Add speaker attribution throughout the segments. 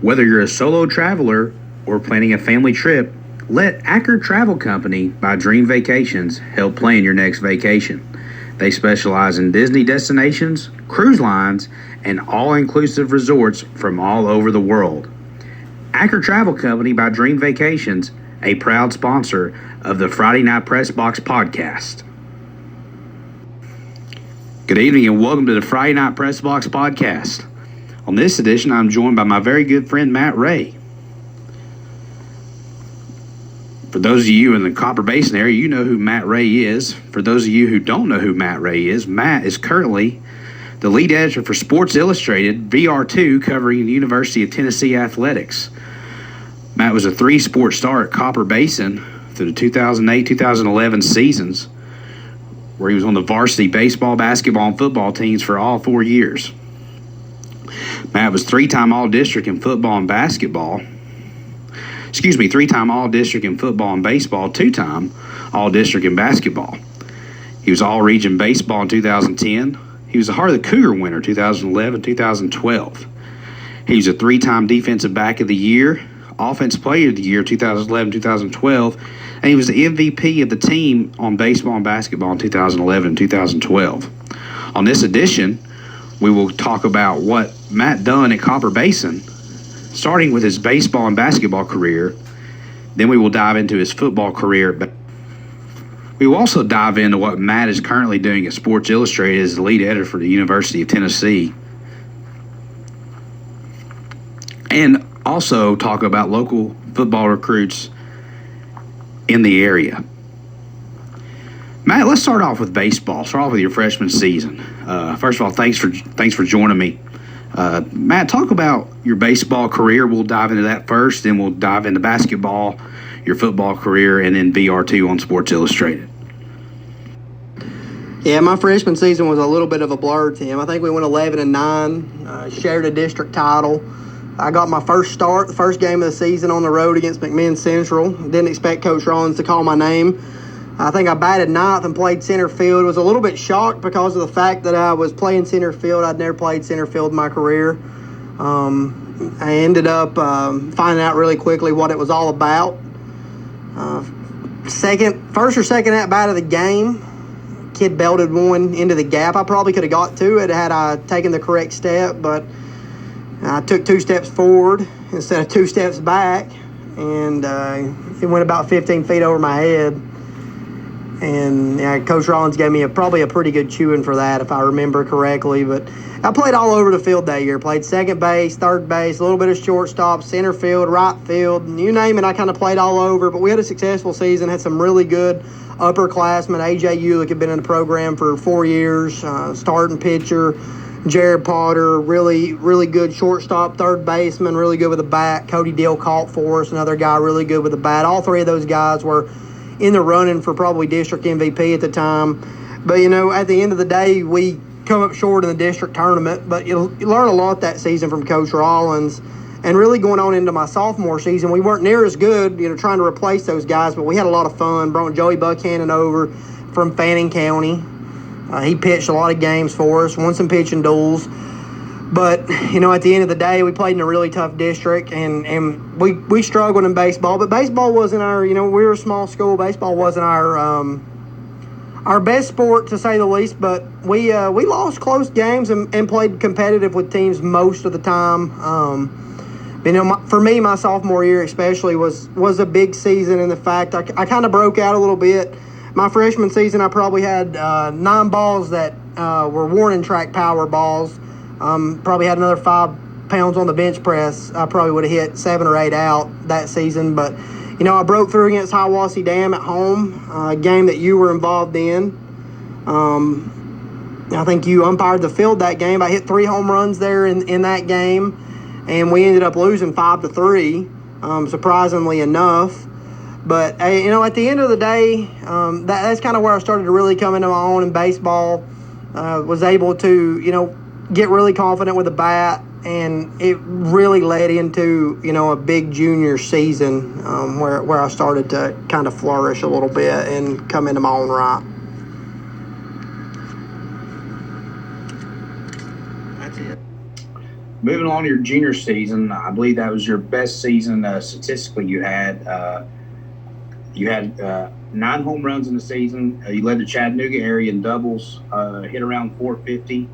Speaker 1: Whether you're a solo traveler or planning a family trip, let Acker Travel Company by Dream Vacations help plan your next vacation. They specialize in Disney destinations, cruise lines, and all-inclusive resorts from all over the world. Acker Travel Company by Dream Vacations, a proud sponsor of the Friday Night Pressbox Podcast. Good evening and welcome to the Friday Night Pressbox Podcast. On this edition, I'm joined by my very good friend Matt Ray. For those of you in the Copper Basin area, you know who Matt Ray is. For those of you who don't know who Matt Ray is, Matt is currently the lead editor for Sports Illustrated VR2, covering the University of Tennessee athletics. Matt was a three-sport star at Copper Basin through the 2008-2011 seasons, where he was on the varsity baseball, basketball, and football teams for all 4 years. Matt was three-time All-District in football and basketball. Three-time All-District in football and baseball, two-time All-District in basketball. He was All-Region Baseball in 2010. He was the Heart of the Cougar winner 2011, 2012. He was a three-time Defensive Back of the Year, Offensive Player of the Year 2011, 2012, and he was the MVP of the team on baseball and basketball in 2011 and 2012. On this edition, we will talk about what Matt done at Copper Basin, starting with his baseball and basketball career. Then we will dive into his football career. But we will also dive into what Matt is currently doing at Sports Illustrated as the lead editor for the University of Tennessee. And also talk about local football recruits in the area. Matt, let's start off with baseball. Start off with your freshman season. First of all, thanks for joining me. Matt, talk about your baseball career. We'll dive into that first, then we'll dive into basketball, your football career, and then VR2 on Sports Illustrated.
Speaker 2: Yeah, my freshman season was a little bit of a blur, Tim. I think we went 11-9, shared a district title. I got my first start, the first game of the season on the road against McMinn Central. Didn't expect Coach Rollins to call my name. I think I batted ninth and played center field. Was a little bit shocked because of the fact that I was playing center field. I'd never played center field in my career. I ended up finding out really quickly what it was all about. First or second at bat of the game, kid belted one into the gap. I probably could have got to it had I taken the correct step, but I took 2 steps forward instead of 2 steps back, and it went about 15 feet over my head. And Coach Rollins gave me probably a pretty good chewing for that, if I remember correctly. But I played all over the field that year. Played second base, third base, a little bit of shortstop, center field, right field. You name it, I kind of played all over. But we had a successful season, had some really good upperclassmen. A.J. Ulick had been in the program for 4 years, starting pitcher. Jared Potter, really, really good shortstop, third baseman, really good with the bat. Cody Dill caught for us, another guy really good with the bat. All three of those guys were in the running for probably district MVP at the time. But, at the end of the day, we come up short in the district tournament. But you learn a lot that season from Coach Rollins. And really going on into my sophomore season, we weren't near as good, trying to replace those guys. But we had a lot of fun. Brought Joey Buckhannon over from Fannin County. He pitched a lot of games for us, won some pitching duels. But, at the end of the day, we played in a really tough district, and we struggled in baseball. But baseball wasn't our, we were a small school. Baseball wasn't our best sport, to say the least. But we lost close games and played competitive with teams most of the time. For me, my sophomore year especially was a big season in the fact I kind of broke out a little bit. My freshman season, I probably had 9 balls that were warning track power balls. Probably had another 5 pounds on the bench press. I probably would have hit 7 or 8 out that season. But, I broke through against Hiawassee Dam at home, a game that you were involved in. I think you umpired the field that game. I hit 3 home runs there in that game, and we ended up losing 5-3, surprisingly enough. But, at the end of the day, that's kind of where I started to really come into my own in baseball. Was able to, get really confident with the bat, and it really led into, a big junior season where I started to kind of flourish a little bit and come into my own right.
Speaker 1: That's it. moving on to your junior season, I believe that was your best season statistically you had. You had 9 home runs in the season. You led the Chattanooga area in doubles, hit around 450,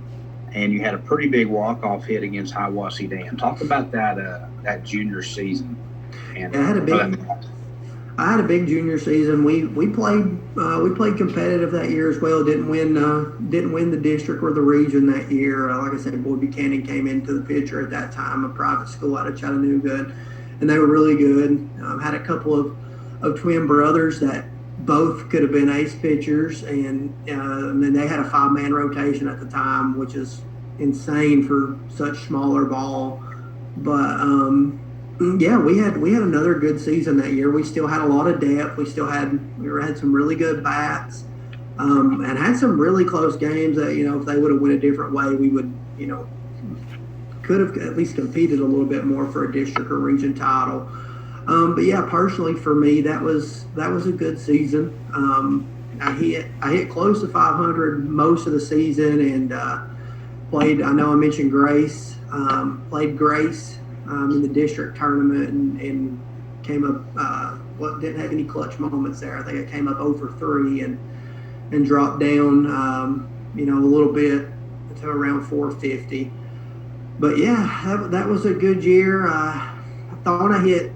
Speaker 1: and you had a pretty big walk-off hit against Hiawassee Dam. Talk about that junior season. And
Speaker 2: I had a big junior season. We played competitive that year as well. Didn't win the district or the region that year. Like I said, Boyd Buchanan came into the picture at that time, a private school out of Chattanooga, and they were really good. Had a couple of twin brothers that both could have been ace pitchers, and then they had a 5-man rotation at the time, which is insane for such smaller ball. But yeah, we had another good season that year. We still had a lot of depth. We had some really good bats, and had some really close games that, if they would have went a different way, we would, could have at least competed a little bit more for a district or region title. But yeah, personally for me, that was a good season. I hit close to 500 most of the season, and played. I know I mentioned Grace. Played Grace in the district tournament, and came up. Didn't have any clutch moments there. I think I came up 0 for 3 and dropped down, a little bit to around 450. But yeah, that was a good year. I thought I hit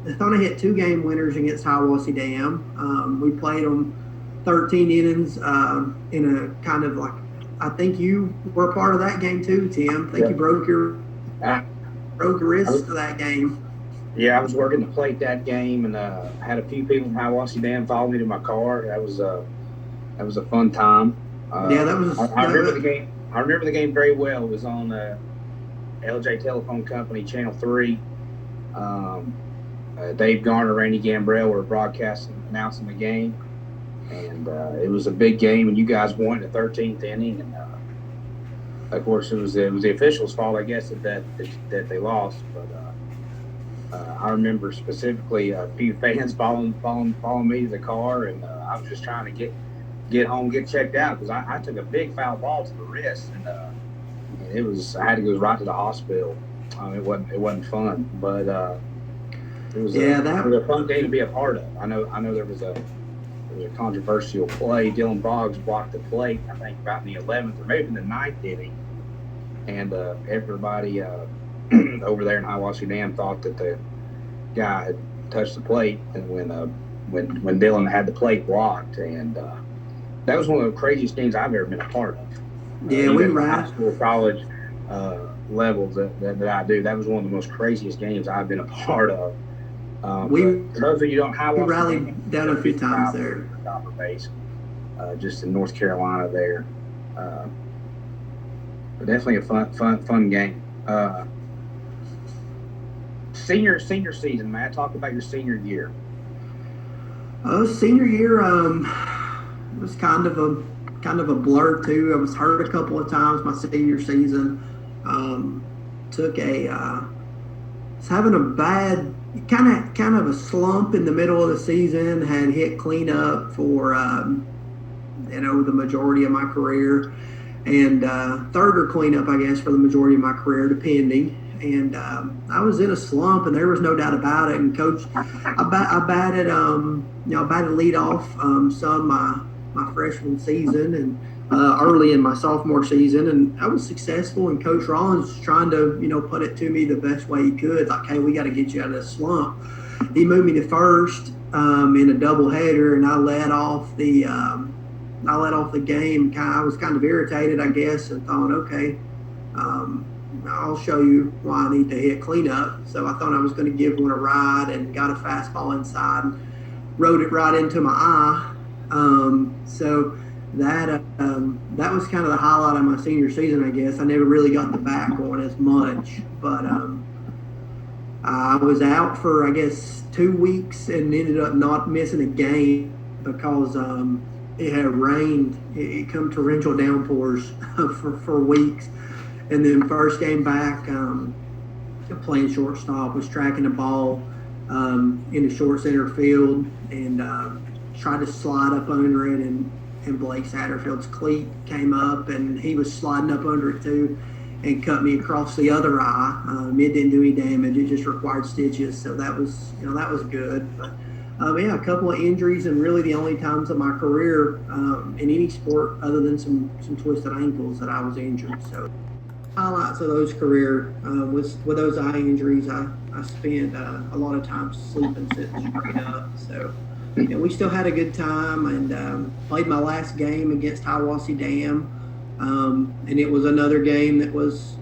Speaker 2: 2 game winners against Hiawassee Dam. We played them 13 innings in a kind of like, I think you were part of that game too, Tim. I think you broke your wrist for that game.
Speaker 1: Yeah, I was working the plate that game, and had a few people from Hiawassee Dam follow me to my car. That was a fun time.
Speaker 2: Yeah, that was.
Speaker 1: I remember the game. I remember the game very well. It was on LJ Telephone Company Channel 3. Dave Garner, Randy Gambrell were announcing the game, and it was a big game, and you guys won in the 13th inning, and of course it was the officials' fault, I guess, that they lost. But I remember specifically a few fans following me to the car, and I was just trying to get home, get checked out, because I took a big foul ball to the wrist, and I had to go right to the hospital. It wasn't fun, but it was a fun game to be a part of. I know there was a controversial play. Dylan Boggs blocked the plate, I think about in the 11th or maybe in the 9th inning, and everybody over there in Hiawassee Dam thought that the guy had touched the plate, and when Dylan had the plate blocked, and that was one of the craziest games I've ever been a part of.
Speaker 2: Yeah, we
Speaker 1: high school, college levels that I do. That was one of the most craziest games I've been a part of. For those of you who don't have,
Speaker 2: we rallied down a few times there.
Speaker 1: Copper Basin, just in North Carolina there. But definitely a fun game. Senior season, Matt. Talk about your senior year.
Speaker 2: Senior year was kind of a blur too. I was hurt a couple of times my senior season. Was having a bad kind of a slump in the middle of the season. Had hit cleanup for the majority of my career, and third or cleanup, I guess, for the majority of my career, depending. And I was in a slump, and there was no doubt about it. And Coach, I batted lead off some my freshman season and early in my sophomore season, and I was successful. And Coach Rollins was trying to put it to me the best way he could, like, hey, we got to get you out of this slump. He moved me to first in a doubleheader, and I led off the game. I was kind of irritated, I guess, and thought, okay, I'll show you why I need to hit cleanup. So I thought I was going to give one a ride, and got a fastball inside and rode it right into my eye. So that was kind of the highlight of my senior season, I guess. I never really got the back on as much, but I was out for, I guess, 2 weeks and ended up not missing a game because it had rained. It come torrential downpours for weeks. And then first game back, playing shortstop, was tracking the ball in the short center field, and tried to slide up under it, and Blake Satterfield's cleat came up, and he was sliding up under it too. and cut me across the other eye. It didn't do any damage. It just required stitches, so that was good. But a couple of injuries, and really the only times of my career in any sport other than some twisted ankles that I was injured. So highlights of those career with those eye injuries, I spent a lot of time sleeping, sitting straight up. So we still had a good time, and played my last game against Hiawassee Dam. And it was another game that was,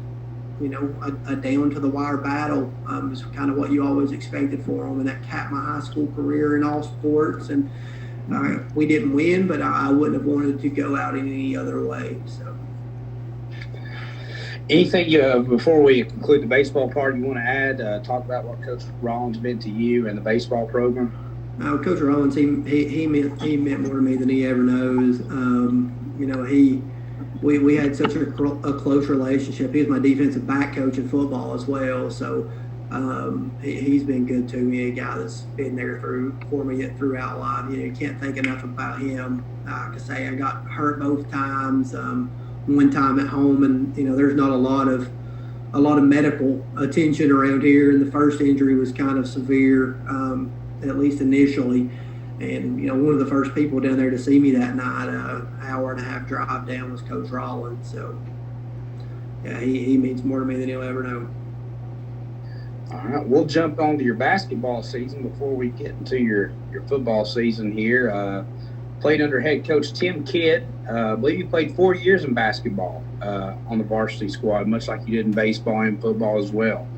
Speaker 2: a down to the wire battle. It's kind of what you always expected for them, and that capped my high school career in all sports. And we didn't win, but I wouldn't have wanted to go out in any other way. So,
Speaker 1: anything before we conclude the baseball part you want to add? Talk about what Coach Rollins meant to you and the baseball program.
Speaker 2: Coach Rollins, he meant more to me than he ever knows. We had such a close relationship. He was my defensive back coach in football as well. So he's been good to me, a guy that's been there for me throughout life. You can't think enough about him. I could say I got hurt both times. One time at home, and there's not a lot of medical attention around here. And the first injury was kind of severe, at least initially. And, one of the first people down there to see me that night, hour and a half drive down, was Coach Rollins. So, yeah, he means more to me than he'll ever know.
Speaker 1: All right, we'll jump on to your basketball season before we get into your football season here. Played under head coach Tim Kidd. I believe you played 4 years in basketball on the varsity squad, much like you did in baseball and football as well.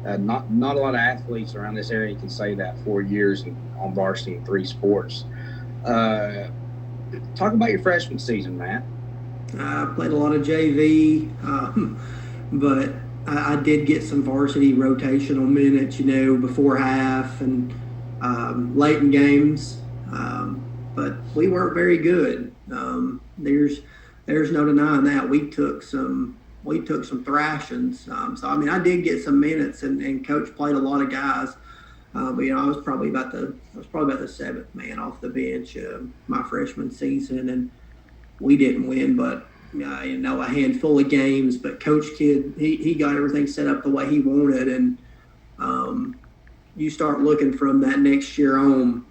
Speaker 1: Not a lot of athletes around this area can say that 4 years on varsity in 3 sports. Talk about your freshman season, Matt.
Speaker 2: I played a lot of JV, but I did get some varsity rotational minutes, before half and late in games. But we weren't very good. There's no denying that. We took some thrashings. I did get some minutes, and Coach played a lot of guys. But I was probably about the seventh man off the bench my freshman season, and we didn't win, but a handful of games. But Coach Kidd, he got everything set up the way he wanted, and you start looking from that next year on.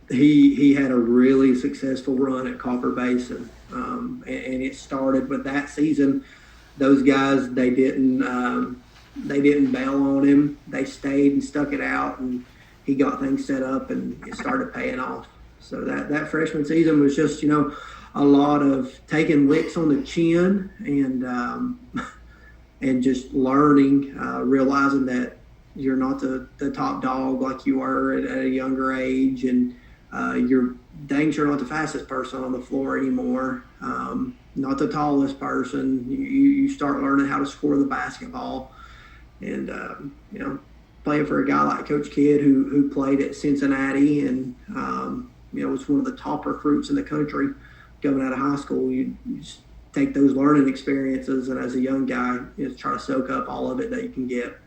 Speaker 2: He had a really successful run at Copper Basin, and it started with that season. Those guys, they didn't bail on him. They stayed and stuck it out, and he got things set up, and it started paying off. So that freshman season was just, a lot of taking licks on the chin and just learning, realizing that you're not the top dog like you were at a younger age, and you're dang sure not the fastest person on the floor anymore. Not the tallest person. You start learning how to score the basketball, and playing for a guy like Coach Kidd who played at Cincinnati and was one of the top recruits in the country coming out of high school. You just take those learning experiences, and as a young guy, try to soak up all of it that you can get.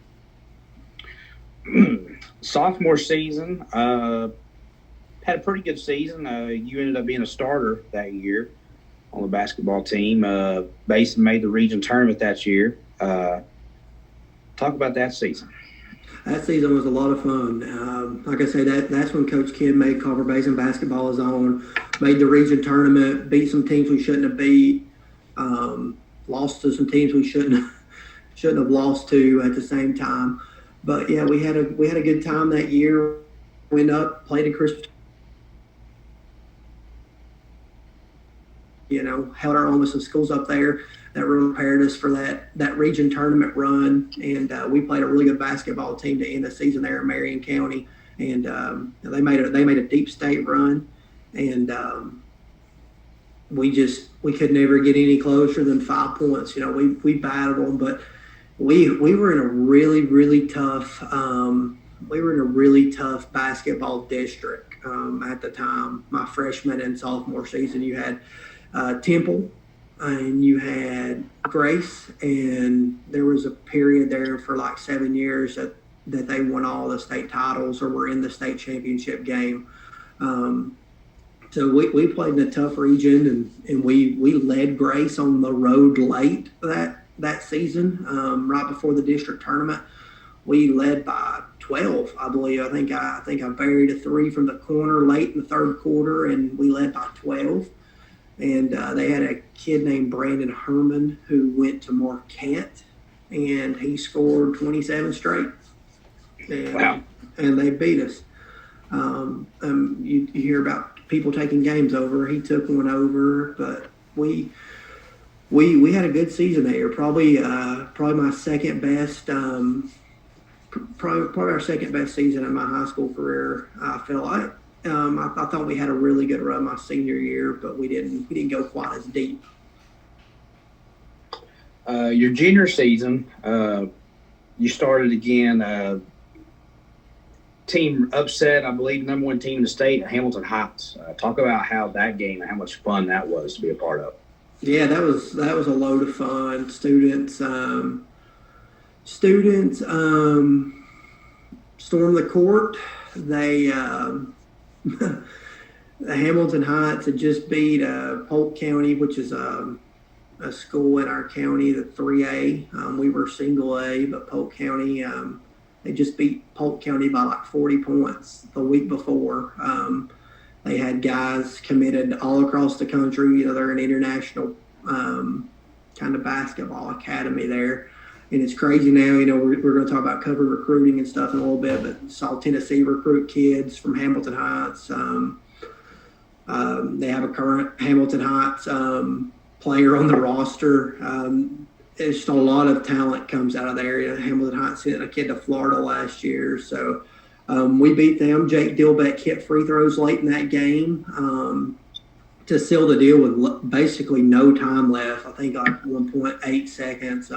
Speaker 1: Sophomore season, had a pretty good season. You ended up being a starter that year on the basketball team. Basin made the region tournament that year. Talk about that season.
Speaker 2: That season was a lot of fun. Like I say, that's when Coach Kidd made Copper Basin basketball his own, made the region tournament, beat some teams we shouldn't have beat, lost to some teams we shouldn't have lost to at the same time. But yeah, we had a good time that year. Went up, played in Christmas. Held our own with some schools up there that really prepared us for that region tournament run. And we played a really good basketball team to end the season there in Marion County. And they made a deep state run. And we could never get any closer than 5 points. We battled them, but we were in a really, really tough basketball district at the time. My freshman and sophomore season, you had Temple, and you had Grace, and there was a period there for like 7 years that they won all the state titles or were in the state championship game. So we played in a tough region, and we led Grace on the road late that season, right before the district tournament. We led by 12, I believe. I think I buried a three from the corner late in the third quarter, and we led by 12. And they had a kid named Brandon Herman who went to Marquette, and he scored 27 straight. And,
Speaker 1: Wow.
Speaker 2: And they beat us. You hear about people taking games over. He took one over, but we had a good season there. Probably my second best. Probably our second best season in my high school career. I feel like I thought we had a really good run my senior year, but we didn't go quite as deep.
Speaker 1: Your junior season, you started again. Team upset, I believe, number one team in the state at Hamilton Heights. Talk about how that game and how much fun that was to be a part of.
Speaker 2: Yeah, that was a load of fun. Students stormed the court. They the Hamilton Heights had just beat Polk County, which is a school in our county, the 3A. We were single A, but Polk County, they just beat Polk County by like 40 points the week before. They had guys committed all across the country. They're an international kind of basketball academy there. And it's crazy now, we're going to talk about cover recruiting and stuff in a little bit, but saw Tennessee recruit kids from Hamilton Heights. They have a current Hamilton Heights player on the roster. It's just a lot of talent comes out of the area. Hamilton Heights sent a kid to Florida last year. So we beat them. Jake Dilbeck hit free throws late in that game to seal the deal with basically no time left. I think like 1.8 seconds.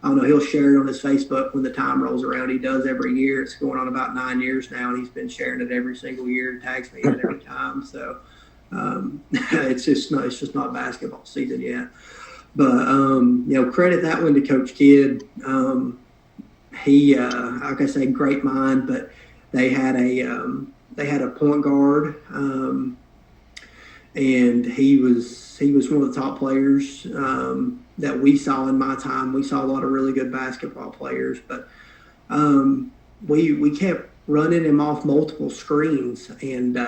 Speaker 2: I don't know, he'll share it on his Facebook when the time rolls around. He does every year. It's going on about 9 years now, and he's been sharing it every single year and tags me in it every time. So it's just not basketball season yet. But, credit that one to Coach Kidd. He, like I say, great mind, but they had a point guard, and he was one of the top players that we saw in my time. We saw a lot of really good basketball players, but we kept running him off multiple screens, and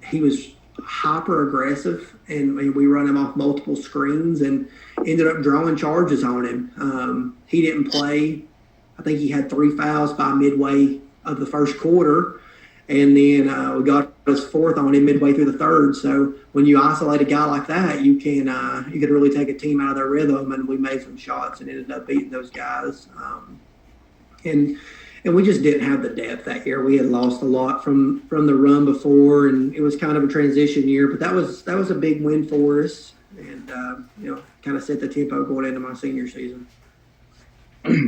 Speaker 2: he was hyper aggressive, and we run him off multiple screens and ended up drawing charges on him. He didn't play. I think he had 3 fouls by midway of the first quarter, and then we got his fourth on him midway through the third. So when you isolate a guy like that, you could really take a team out of their rhythm, and we made some shots and ended up beating those guys. And we just didn't have the depth that year. We had lost a lot from the run before, and it was kind of a transition year. But that was a big win for us, and kind of set the tempo going into my senior season.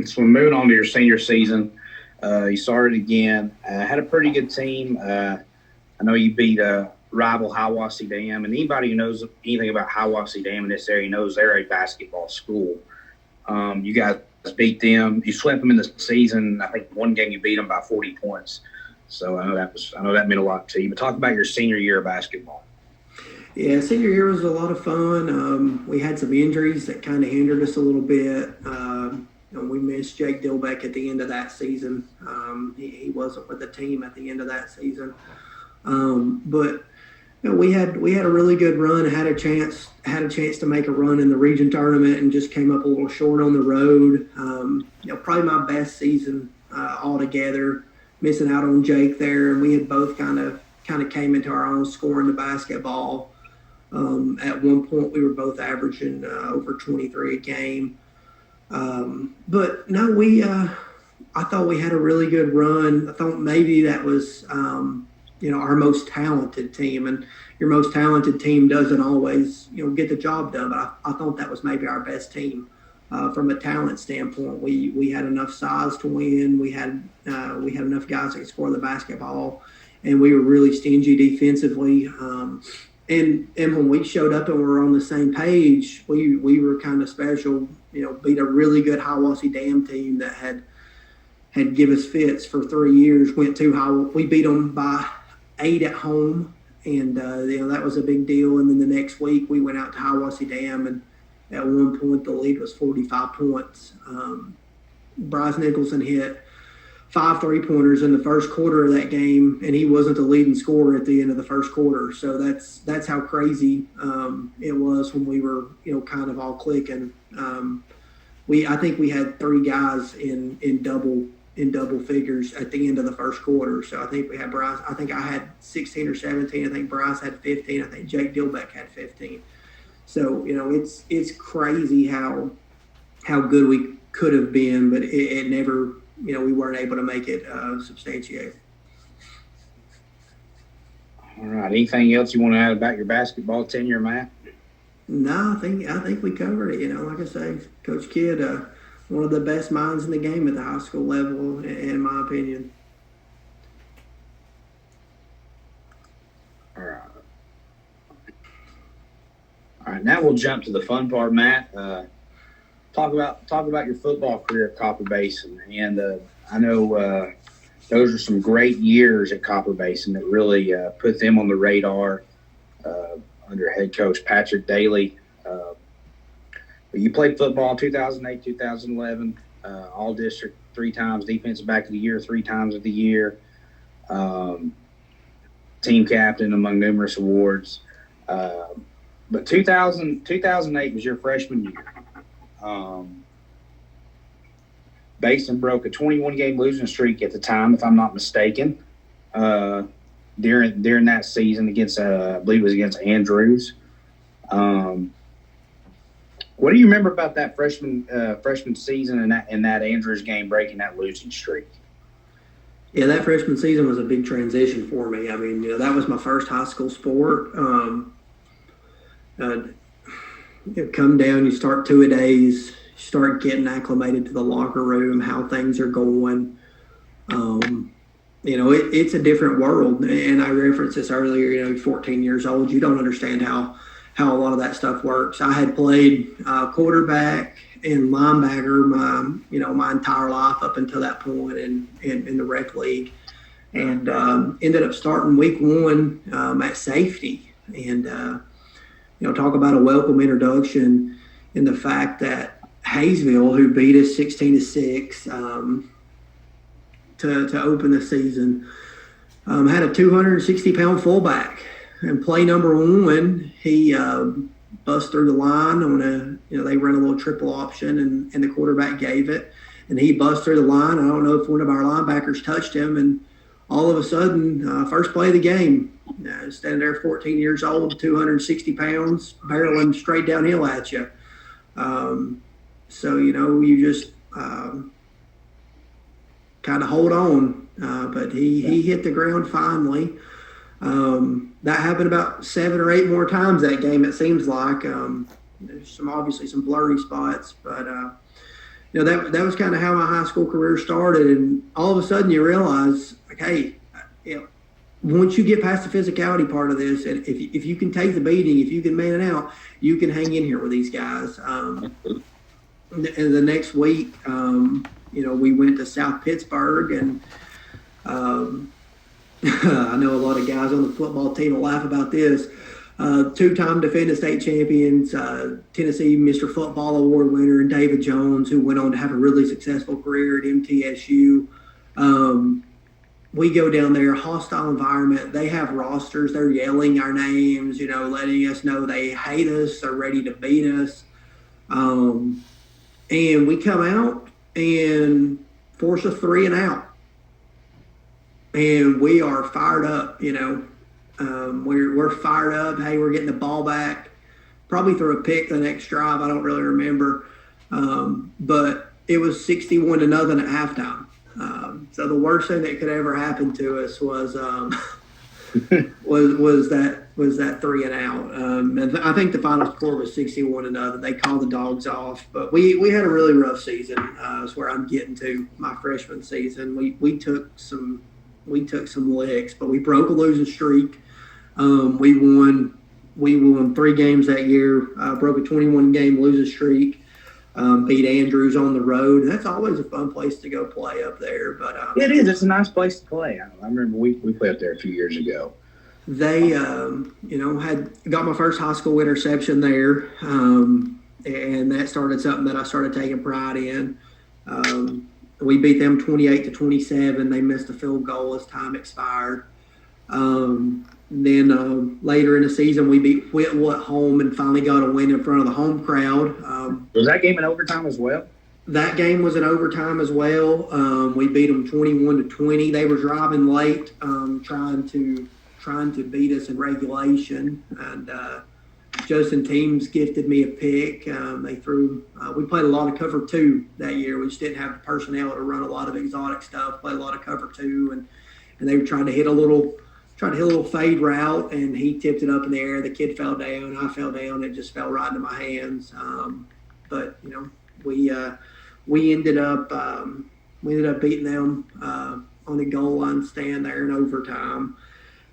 Speaker 1: So moving on to your senior season, you started again. Had a pretty good team. I know you beat rival Hiawassee Dam, and anybody who knows anything about Hiawassee Dam in this area knows they're a basketball school. You guys beat them. You swept them in the season. I think one game you beat them by 40 points. So I know that meant a lot to you. But talk about your senior year of basketball.
Speaker 2: Yeah, senior year was a lot of fun. We had some injuries that kind of hindered us a little bit. We missed Jake Dilbeck at the end of that season. He wasn't with the team at the end of that season. But we had a really good run. Had a chance to make a run in the region tournament, and just came up a little short on the road. Probably my best season altogether. Missing out on Jake there, and we had both kind of came into our own scoring the basketball. At one point, we were both averaging over 23 a game. But no, I thought we had a really good run. I thought maybe that was our most talented team, and your most talented team doesn't always, get the job done. But I thought that was maybe our best team from a talent standpoint. We had enough size to win. We had enough guys that could score the basketball, and we were really stingy defensively. And when we showed up and we were on the same page, we were kind of special. Beat a really good Hiawassee Dam team that had give us fits for 3 years. We beat them by 8 at home, and that was a big deal. And then the next week we went out to Hiawassee Dam and At one point, the lead was 45 points. Bryce Nicholson hit 5 3-pointers in the first quarter of that game, and he wasn't the leading scorer at the end of the first quarter. So that's how crazy it was when we were, kind of all clicking. I think we had 3 guys in double figures at the end of the first quarter. So I think we had Bryce. I think I had 16 or 17. I think Bryce had 15. I think Jake Dilbeck had 15. So it's crazy how good we could have been, but it never. We weren't able to make it substantiate.
Speaker 1: All right. Anything else you want to add about your basketball tenure, Matt?
Speaker 2: No, I think we covered it. Like I say, Coach Kidd, one of the best minds in the game at the high school level, in my opinion.
Speaker 1: All right. All right. Now we'll jump to the fun part, Matt. Talk about your football career at Copper Basin, and I know those are some great years at Copper Basin that really put them on the radar under head coach Patrick Daly. But you played football 2008, 2011, all district 3 times, defensive back of the year 3 times of the year, team captain among numerous awards. But 2008 was your freshman year. Basin broke a 21-game losing streak at the time, if I'm not mistaken, during that season against, I believe it was against Andrews. What do you remember about that freshman season and that Andrews game breaking that losing streak?
Speaker 2: Yeah, that freshman season was a big transition for me. I mean, that was my first high school sport. You come down, you start 2-a-days, you start getting acclimated to the locker room, how things are going. It's a different world. And I referenced this earlier, 14 years old, you don't understand how a lot of that stuff works. I had played quarterback and linebacker my entire life up until that point in the rec league. And ended up starting week 1 at safety. And talk about a welcome introduction in the fact that Hayesville, who beat us 16-6 to open the season, had a 260-pound fullback. And play number 1, he bust through the line on they ran a little triple option, and the quarterback gave it. And he bust through the line. I don't know if one of our linebackers touched him, and all of a sudden, first play of the game, standing there 14 years old, 260 pounds, barreling straight downhill at you. So, you just kind of hold on. But he hit the ground finally. That happened about 7 or 8 more times that game, it seems like. There's obviously some blurry spots, but that was kind of how my high school career started. And all of a sudden you realize, like, hey, once you get past the physicality part of this, and if you can take the beating, if you can man it out, you can hang in here with these guys. And the next week, we went to South Pittsburgh, and I know a lot of guys on the football team will laugh about this. 2-time defending state champions, Tennessee Mr. Football Award winner, and David Jones, who went on to have a really successful career at MTSU. We go down there, hostile environment. They have rosters. They're yelling our names, letting us know they hate us. They're ready to beat us. And we come out and force a 3 and out. And we are fired up, we're fired up. Hey, we're getting the ball back. Probably threw a pick the next drive. I don't really remember. But it was 61-0 at halftime. So the worst thing that could ever happen to us was was that 3 and out. And I think the final score was 61-0. They called the dogs off. But we had a really rough season. Is where I'm getting to my freshman season. We took some licks, but we broke a losing streak. We won 3 games that year. Broke a 21-game losing streak. Beat Andrews on the road. And that's always a fun place to go play up there. But
Speaker 1: it is. It's a nice place to play. I remember we played up there a few years ago.
Speaker 2: They, had got my first high school interception there. and that started something that I started taking pride in. We beat them 28-27. They missed a field goal as time expired. Then later in the season, we beat Whitwell at home and finally got a win in front of the home crowd.
Speaker 1: Was that game in overtime as well?
Speaker 2: That game was in overtime as well. We beat them 21-20. They were driving late, trying to beat us in regulation, and Justin Teams gifted me a pick. They threw. We played a lot of cover two that year. We just didn't have the personnel to run a lot of exotic stuff. Played a lot of cover two, and they were trying to hit a little fade route, and he tipped it up in the air. The kid fell down. I fell down. It just fell right into my hands. But we ended up beating them on the goal line stand there in overtime,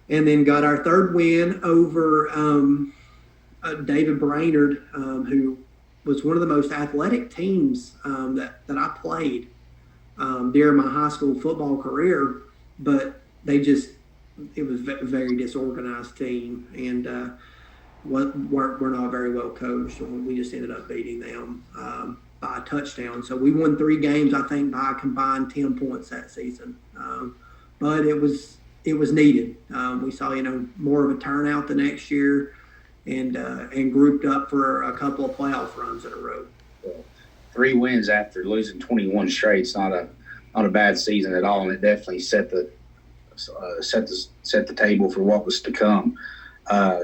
Speaker 2: and then got our third win over David Brainerd, who was one of the most athletic teams that I played during my high school football career, but it was a very disorganized team, and we're not very well coached. We just ended up beating them by a touchdown. So we won 3 games, I think, by a combined 10 points that season. But it was needed. We saw more of a turnout the next year, and grouped up for a couple of playoff runs in a row.
Speaker 1: 3 wins after losing 21 straight. It's not a bad season at all, and it definitely set the table for what was to come.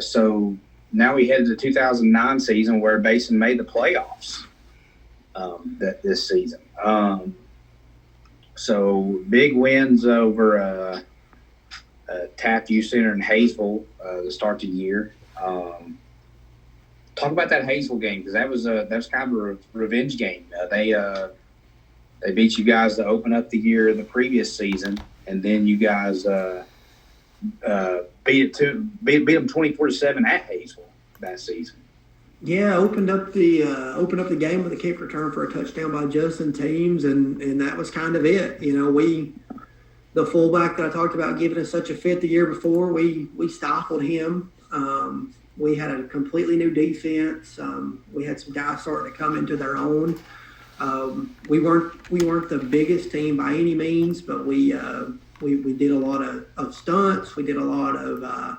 Speaker 1: So now we head to the 2009 season where Basin made the playoffs this season. So big wins over Taft Youth Center in Hayesville to start the year. Talk about that Hayesville game, because that was kind of a revenge game. They beat you guys to open up the year in the previous season, and then you guys beat them 24-7 at Hayesville that season.
Speaker 2: Yeah, opened up the game with a kick return for a touchdown by Justin Teams, and that was kind of it. The fullback that I talked about giving us such a fit the year before, we stifled him. We had a completely new defense. We had some guys starting to come into their own. We weren't the biggest team by any means, but we did a lot of stunts. We did a lot of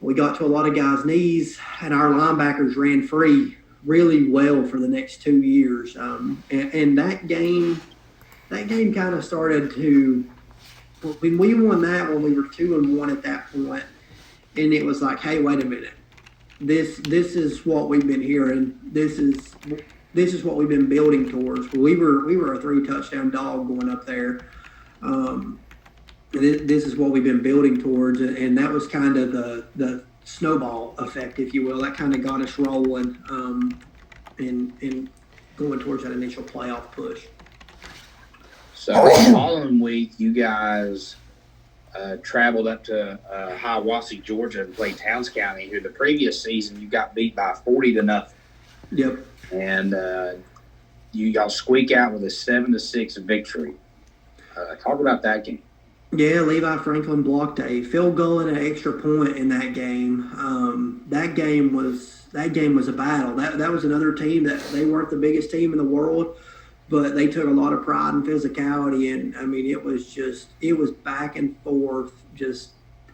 Speaker 2: we got to a lot of guys' knees, and our linebackers ran free really well for the next 2 years. And that game kind of started to. When we won that when we were 2-1 at that point, and it was like, hey, wait a minute, this is what we've been hearing. This is what we've been building towards. We were a 3-touchdown dog going up there. This is what we've been building towards, and that was kind of the snowball effect, if you will. That kind of got us rolling and going towards that initial playoff push.
Speaker 1: So the following week, you guys traveled up to Hiawassee, Georgia, and played Towns County, who the previous season you got beat by 40-0.
Speaker 2: Yep.
Speaker 1: And y'all squeak out with a 7-6 victory. Talk about that game.
Speaker 2: Yeah, Levi Franklin blocked a field goal and an extra point in that game. That game was a battle. That was another team that they weren't the biggest team in the world, but they took a lot of pride and physicality. And I mean, it was back and forth, just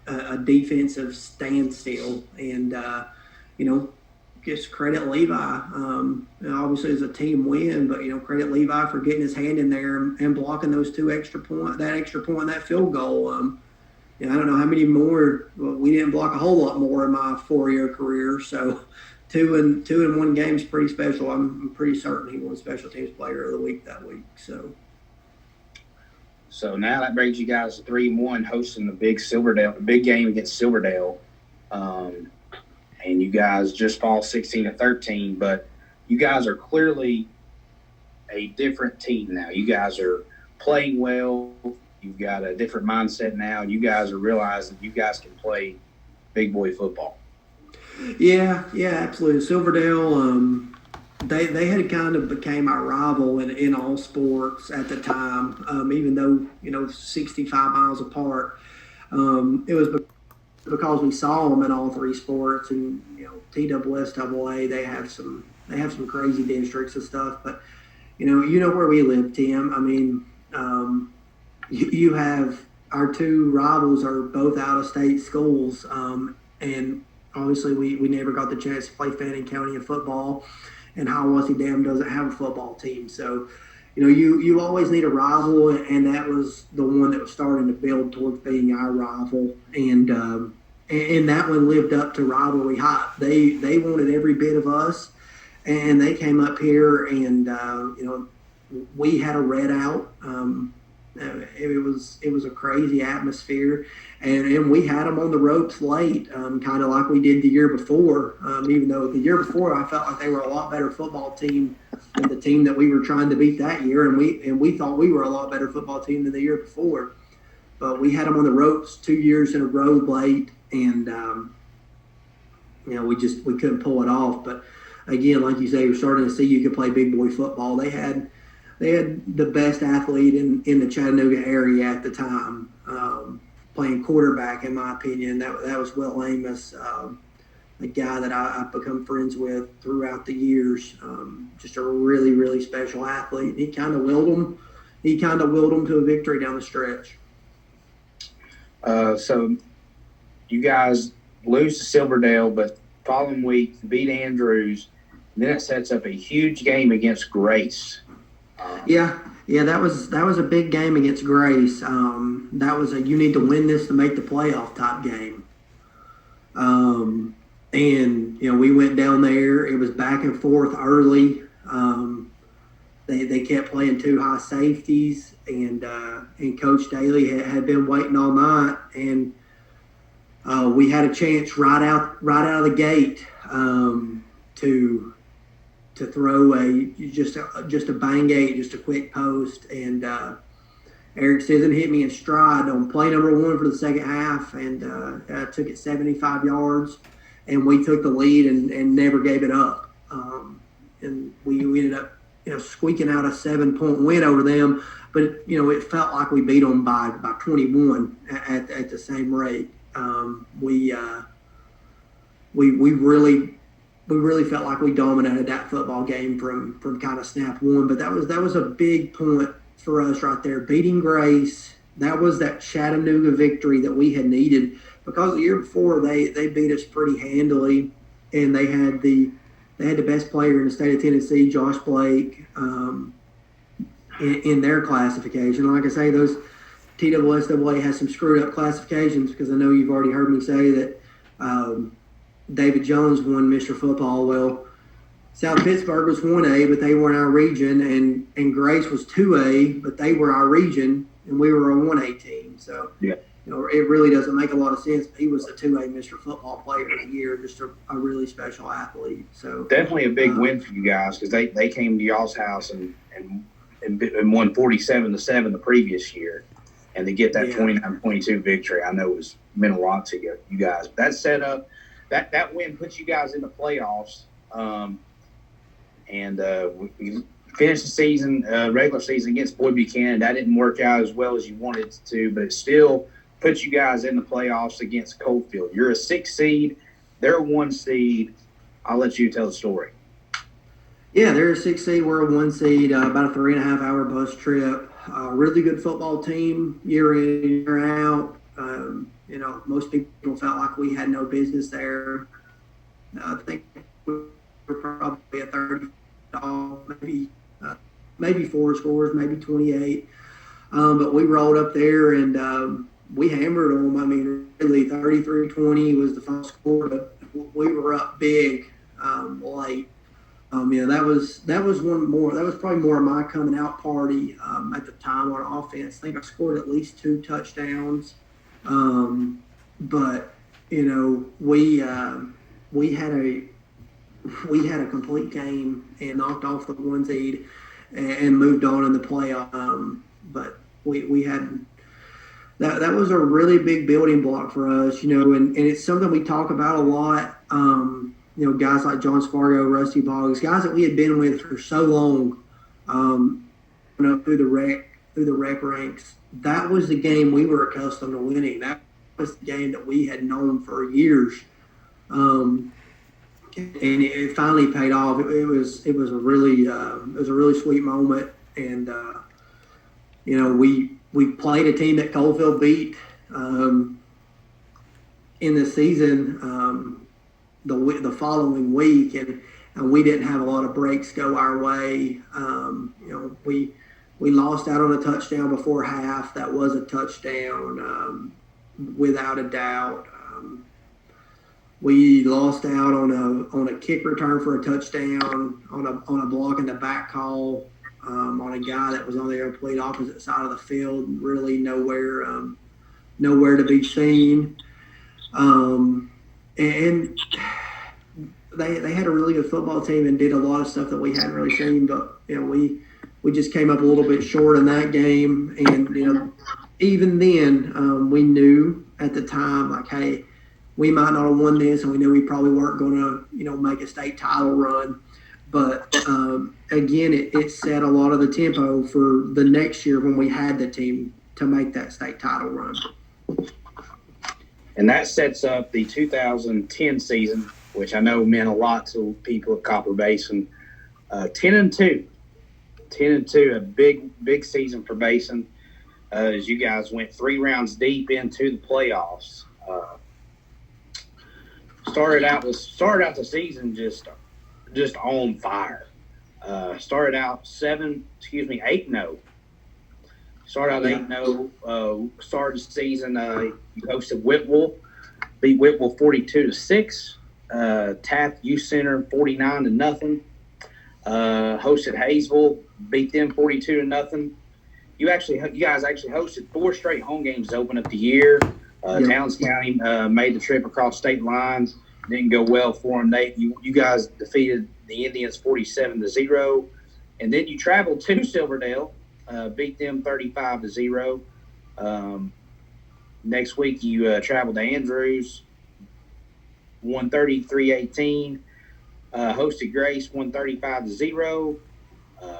Speaker 2: a defensive standstill. And just credit Levi. Obviously, it's a team win, but credit Levi for getting his hand in there and blocking those that extra point, that field goal. I don't know how many more. Well, we didn't block a whole lot more in my 4-year career. So, 2 in 1 game is pretty special. I'm pretty certain he won Special Teams Player of the Week that week.
Speaker 1: So now that brings you guys to 3-1, hosting the big game against Silverdale. And you guys just fall 16-13, but you guys are clearly a different team now. You guys are playing well. You've got a different mindset now. You guys are realizing you guys can play big boy football.
Speaker 2: Yeah, absolutely. Silverdale, they had kind of became our rival in all sports at the time, even though 65 miles apart. It was because we saw them in all 3 sports, and TSSAA, they have they have some crazy districts and stuff. But you know where we live, Tim. I mean, you have our two rivals are both out of state schools, and obviously we never got the chance to play Fannin County in football, and Hiawassee Dam doesn't have a football team. So, you always need a rival, and that was the one that was starting to build towards being our rival, and that one lived up to rivalry hype. They wanted every bit of us, and they came up here, and we had a red out. It was a crazy atmosphere, and we had them on the ropes late, kind of like we did the year before. Even though the year before I felt like they were a lot better football team than the team that we were trying to beat that year, and we thought we were a lot better football team than the year before. But we had them on the ropes 2 years in a row late, and we couldn't pull it off. But again, like you say, you're starting to see you could play big boy football. They had the best athlete in the Chattanooga area at the time, playing quarterback, in my opinion. That was Will Amos, the guy that I've become friends with throughout the years. Just a really, really special athlete. He kind of willed them. To a victory down the stretch.
Speaker 1: So you guys lose to Silverdale, but following week beat Andrews. And then it sets up a huge game against Grace.
Speaker 2: Yeah, that was a big game against Grace. That was you need to win this to make the playoff type game. And we went down there. It was back and forth early. They kept playing two high safeties, and Coach Daly had been waiting all night, and we had a chance right out of the gate to throw just a bang eight, just a quick post, and Eric Sisson hit me in stride on play number one for the second half, and took it 75 yards, and we took the lead and never gave it up, and we ended up squeaking out a 7-point win over them, but it felt like we beat them by 21 at the same rate. We really felt like we dominated that football game from kind of snap one. But that was a big point for us right there. Beating Grace, that was that Chattanooga victory that we had needed, because the year before they beat us pretty handily, and they had the best player in the state of Tennessee, Josh Blake, in their classification. Like I say, those TSSAA has some screwed up classifications, because I know you've already heard me say that David Jones won Mr. Football. Well, South Pittsburgh was 1A, but they were in our region, and Grace was 2A, but they were our region, and we were a 1A team. So,
Speaker 1: yeah.
Speaker 2: It really doesn't make a lot of sense. He was the 2A Mr. Football Player of the Year, just a really special athlete. So
Speaker 1: definitely a big win for you guys, because they came to y'all's house and won 47-7 the previous year, and to get that 29-22 victory, I know it meant a lot to you guys. That set up that win puts you guys in the playoffs, and we finished the season, regular season against Boyd Buchanan. That didn't work out as well as you wanted it to, but it still puts you guys in the playoffs against Coalfield. You're a 6 seed. They're a 1 seed. I'll let you tell the story.
Speaker 2: Yeah, they're a 6 seed. We're a 1 seed. About a 3.5-hour bus trip. Really good football team year in, year out. Most people felt like we had no business there. I think we were probably a 30 dog, maybe 4 scores, maybe 28. But we rolled up there and we hammered them. I mean, really, 33-20 was the final score, but we were up big late. That was one more. That was probably more of my coming out party at the time on offense. I think I scored at least 2 touchdowns. But we had a complete game and knocked off the 1 seed and moved on in the playoff. But we had that was a really big building block for us, and it's something we talk about a lot. Guys like John Spargo, Rusty Boggs, guys that we had been with for so long, through the rec ranks. That was the game we were accustomed to winning. That was the game that we had known for years. and it finally paid off. It was a really sweet moment, and we played a team that Coalfield beat in the season the following week, and we didn't have a lot of breaks go our way. We lost out on a touchdown before half. That was a touchdown, without a doubt. We lost out on a kick return for a touchdown, on a block in the back call, on a guy that was on the complete opposite side of the field, really nowhere to be seen. And they had a really good football team and did a lot of stuff that we hadn't really seen, but we just came up a little bit short in that game. And even then, we knew at the time, like, hey, we might not have won this, and we knew we probably weren't going to make a state title run. But again, it set a lot of the tempo for the next year when we had the team to make that state title run.
Speaker 1: And that sets up the 2010 season, which I know meant a lot to people at Copper Basin. 10-2, a big season for Basin, as you guys went 3 rounds deep into the playoffs. Started out the season just on fire. Started out 8-0. Started out 8-0. Started the season. You hosted Whitwell, beat Whitwell 42-6. Taft Youth Center 49-0. Hosted Hayesville, beat them 42-0. You guys actually hosted 4 straight home games to open up the year. Towns County made the trip across state lines. Didn't go well for them. You guys defeated the Indians 47-0, and then you traveled to Silverdale, beat them 35-0. Next week you traveled to Andrews, won 33-18. Hosted Grace, won 35-0.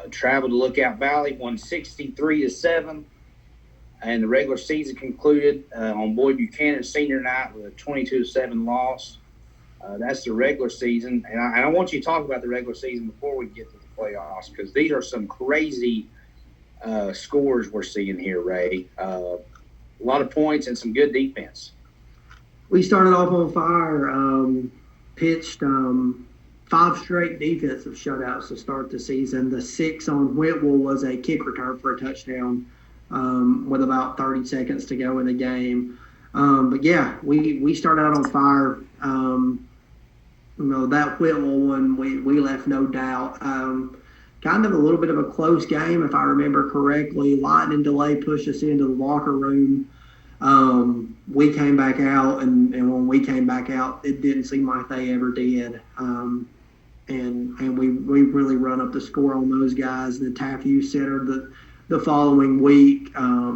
Speaker 1: Traveled to Lookout Valley, won 63-7. And the regular season concluded on Boyd Buchanan's senior night with a 22-7 loss. That's the regular season. And I want you to talk about the regular season before we get to the playoffs, because these are some crazy scores we're seeing here, Ray. A lot of points and some good defense.
Speaker 2: We started off on fire, pitched 5 straight defensive shutouts to start the season. The 6 on Whitwell was a kick return for a touchdown with about 30 seconds to go in the game. But yeah, we started out on fire. That Whitwell one, we left no doubt. Kind of a little bit of a close game, if I remember correctly. Lightning delay pushed us into the locker room. We came back out, and when we came back out, it didn't seem like they ever did. And we really run up the score on those guys. The Taft Youth Center the following week. I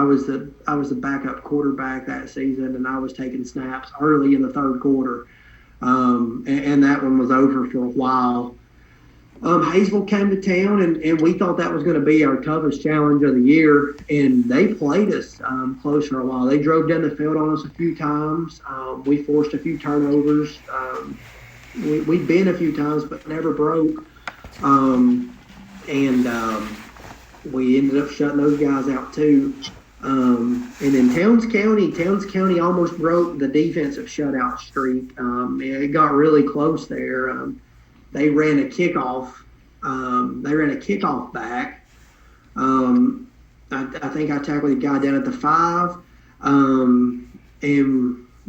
Speaker 2: was the backup quarterback that season, and I was taking snaps early in the third quarter. And that one was over for a while. Hayesville came to town, and we thought that was going to be our toughest challenge of the year, and they played us close for a while. They drove down the field on us a few times. We forced a few turnovers. We bent a few times, but never broke. We ended up shutting those guys out too. And then Towns County almost broke the defensive shutout streak. It got really close there. They ran a kickoff. Back. I think I tackled a guy down at the 5.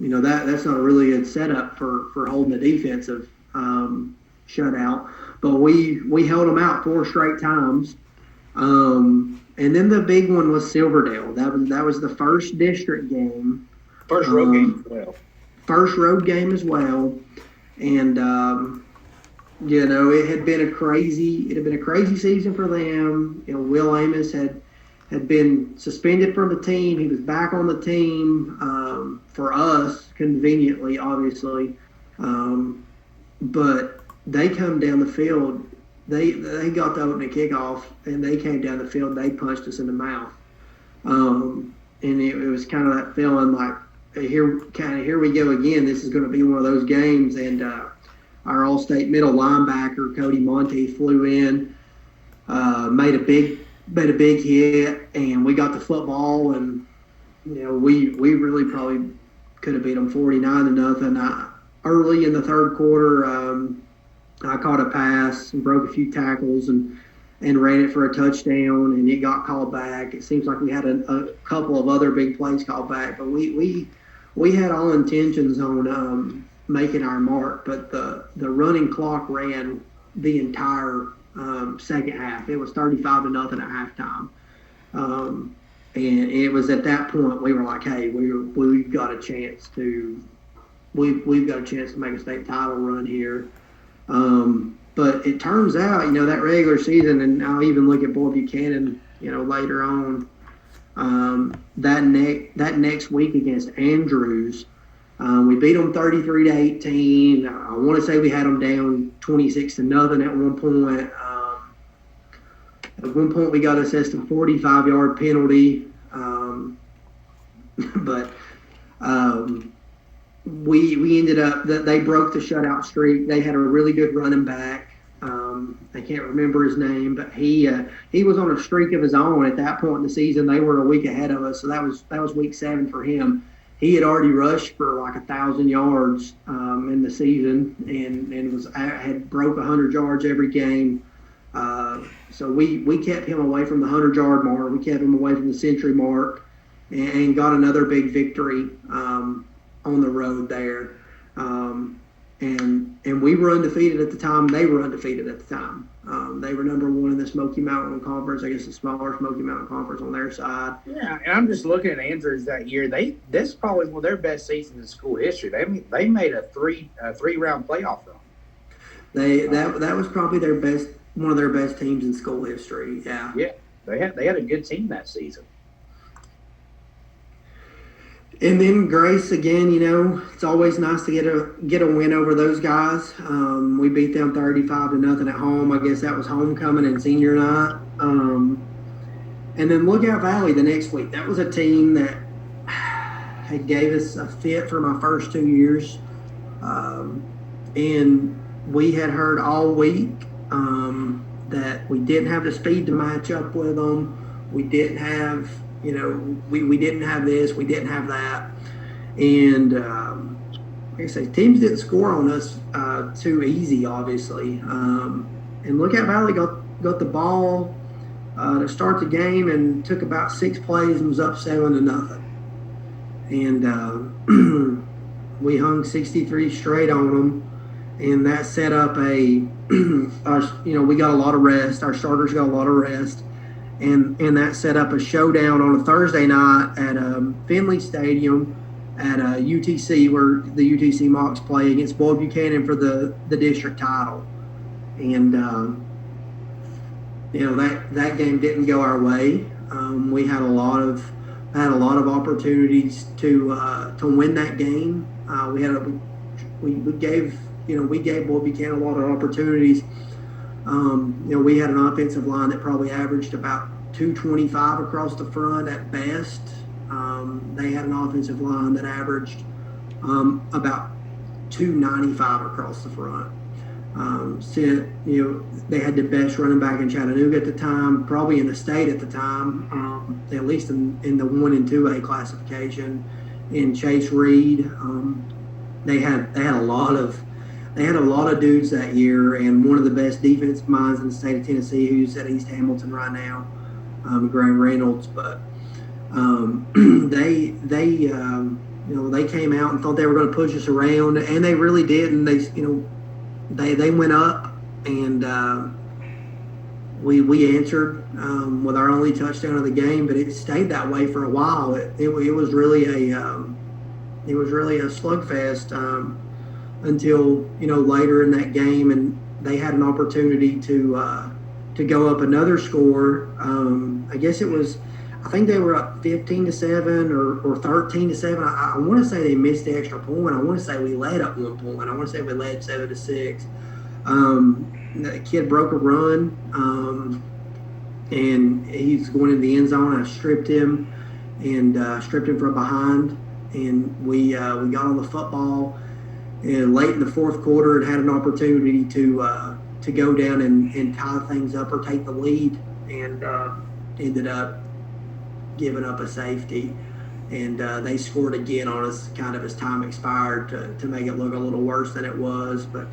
Speaker 2: That's not really a good setup for holding a defensive shutout. But we held them out 4 straight times. And then the big one was Silverdale. That was the first district game.
Speaker 1: First road game as well.
Speaker 2: First road game as well. And it had been a crazy season for them. Will Amos had been suspended from the team. He was back on the team for us, conveniently, obviously. But they come down the field. They got the opening kickoff, and they came down the field. They punched us in the mouth. And it was kind of that feeling like, here we go again. This is going to be one of those games, and our All-State middle linebacker Cody Monte flew in, made a big hit, and we got the football, and we really probably could have beat them 49-0. Early in the third quarter, I caught a pass and broke a few tackles and ran it for a touchdown, and it got called back. It seems like we had a couple of other big plays called back, but we had all intentions on making our mark. But the running clock ran the entire second half. It was 35-0 at halftime, and it was at that point we were like, hey, we've got a chance to make a state title run here. But it turns out, that regular season, and I'll even look at Boyd Buchanan, later on, that next week against Andrews, we beat them 33-18. I want to say we had them down 26-0 at one point. At one point, we got assessed a 45-yard penalty, but we ended up that they broke the shutout streak. They had a really good running back. I can't remember his name, but he was on a streak of his own at that point in the season. They were a week ahead of us, so that was week 7 for him. He had already rushed for like 1,000 yards in the season, and had broke 100 yards every game. So we kept him away from the 100-yard mark. We kept him away from the century mark, and got another big victory on the road there. And we were undefeated at the time. They were undefeated at the time. They were number 1 in the Smoky Mountain Conference. I guess the smaller Smoky Mountain Conference on their side.
Speaker 1: Yeah, and I'm just looking at Andrews that year. This is probably one of their best seasons in school history. They made a three-round playoff run.
Speaker 2: That was probably one of their best teams in school history. Yeah.
Speaker 1: Yeah, they had a good team that season.
Speaker 2: And then Grace again, it's always nice to get a win over those guys. We beat them 35-0 at home. I guess that was homecoming and senior night. And then Lookout Valley the next week. That was a team that had gave us a fit for my first 2 years. And we had heard all week that we didn't have the speed to match up with them. We didn't have we didn't have this, we didn't have that. And like I say, teams didn't score on us too easy, obviously. And Lookout Valley got the ball to start the game and took about 6 plays and was up 7-0. And we hung 63 straight on them. And that set up we got a lot of rest. Our starters got a lot of rest. And that set up a showdown on a Thursday night at Finley Stadium at UTC, where the UTC Mocs play against Boyd Buchanan for the district title. And that game didn't go our way. We had a lot of opportunities to win that game. We gave Boyd Buchanan a lot of opportunities. We had an offensive line that probably averaged about 225 across the front at best. They had an offensive line that averaged about 295 across the front. They had the best running back in Chattanooga at the time, probably in the state at the time, at least in the 1 and 2A classification. In Chase Reed, they had a lot of dudes that year, and one of the best defensive minds in the state of Tennessee, who's at East Hamilton right now, Graham Reynolds. But they came out and thought they were going to push us around, and they really did. And they went up, and we answered with our only touchdown of the game. But it stayed that way for a while. It was really a slugfest. Until later in that game, and they had an opportunity to go up another score. I guess I think they were up 15-7 or 13-7. I want to say they missed the extra point. I want to say we led up 1 point. I want to say we led 7-6. The kid broke a run, and he's going in the end zone. I stripped him from behind. and we got on the football. And late in the fourth quarter, and had an opportunity to go down and tie things up or take the lead, and ended up giving up a safety. And they scored again on us kind of as time expired to make it look a little worse than it was. But,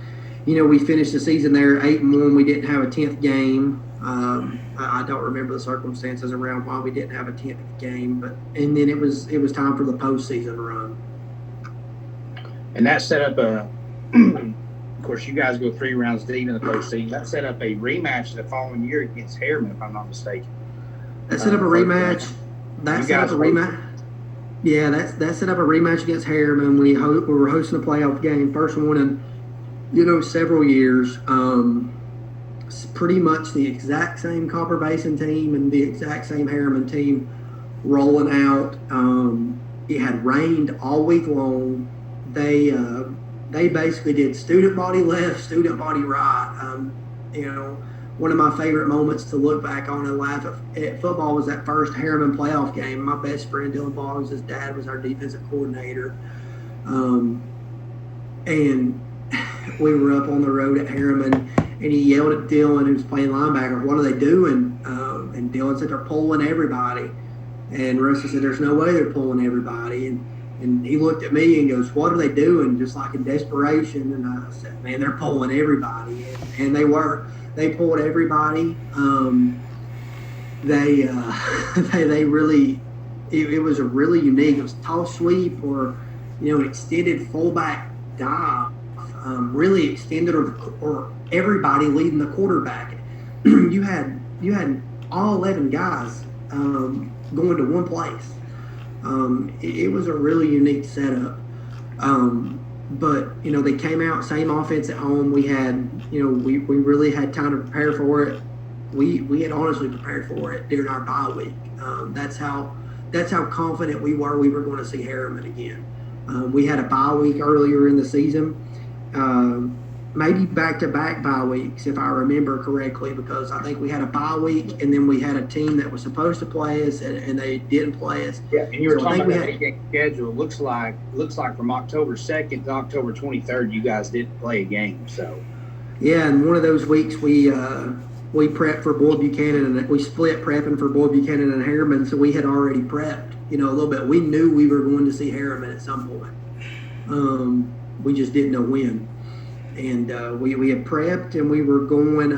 Speaker 2: we finished the season there 8-1. We didn't have a 10th game. I don't remember the circumstances around why we didn't have a 10th game. And then it was time for the postseason run.
Speaker 3: And that set up of course, you guys go 3 rounds deep in the postseason. That set up a rematch the following year against Harriman, if I'm not mistaken.
Speaker 2: That set up a rematch. That set up a rematch. Yeah, that set up a rematch against Harriman. We were hosting a playoff game, first one in several years. Pretty much the exact same Copper Basin team and the exact same Harriman team rolling out. It had rained all week long. They basically did student body left, student body right. One of my favorite moments to look back on and laugh at football was that first Harriman playoff game. My best friend, Dylan Boggs, his dad was our defensive coordinator. And we were up on the road at Harriman, and he yelled at Dylan, who was playing linebacker, "What are they doing?" And Dylan said, "They're pulling everybody." And Rusty said, "There's no way they're pulling everybody." And he looked at me and goes, "What are they doing?" Just like in desperation. And I said, "Man, they're pulling everybody." And they were. They pulled everybody. They really, it was a really unique, it was a toss sweep or, an extended fullback dive, really extended or everybody leading the quarterback. You had all 11 guys going to one place. It was a really unique setup. But, they came out, same offense at home. We had, we really had time to prepare for it. We had honestly prepared for it during our bye week. That's how confident we were going to see Harriman again. We had a bye week earlier in the season. Maybe back-to-back bye weeks, if I remember correctly, because I think we had a bye week, and then we had a team that was supposed to play us, and they didn't play us.
Speaker 3: Yeah, and you were talking about that 8-game schedule. Looks like from October 2nd to October 23rd, you guys didn't play a game. So. Yeah,
Speaker 2: and one of those weeks we prepped for Boyd Buchanan, and we split prepping for Boyd Buchanan and Harriman, so we had already prepped, a little bit. We knew we were going to see Harriman at some point. We just didn't know when. And we had prepped, and we were going,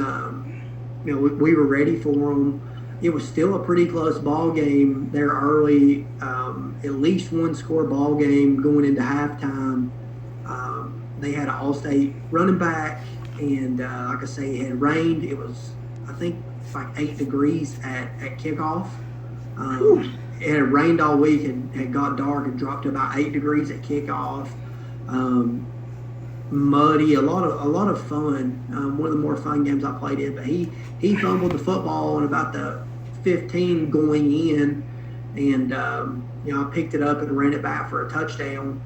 Speaker 2: we were ready for them. It was still a pretty close ball game there early, at least one score ball game going into halftime. They had an all-state running back, and like I say, it had rained. It was, I think, like 8 degrees at kickoff. It had rained all week and had got dark and dropped to about 8 degrees at kickoff. Muddy, a lot of fun. One of the more fun games I played in. But he fumbled the football on about the 15 going in, and I picked it up and ran it back for a touchdown.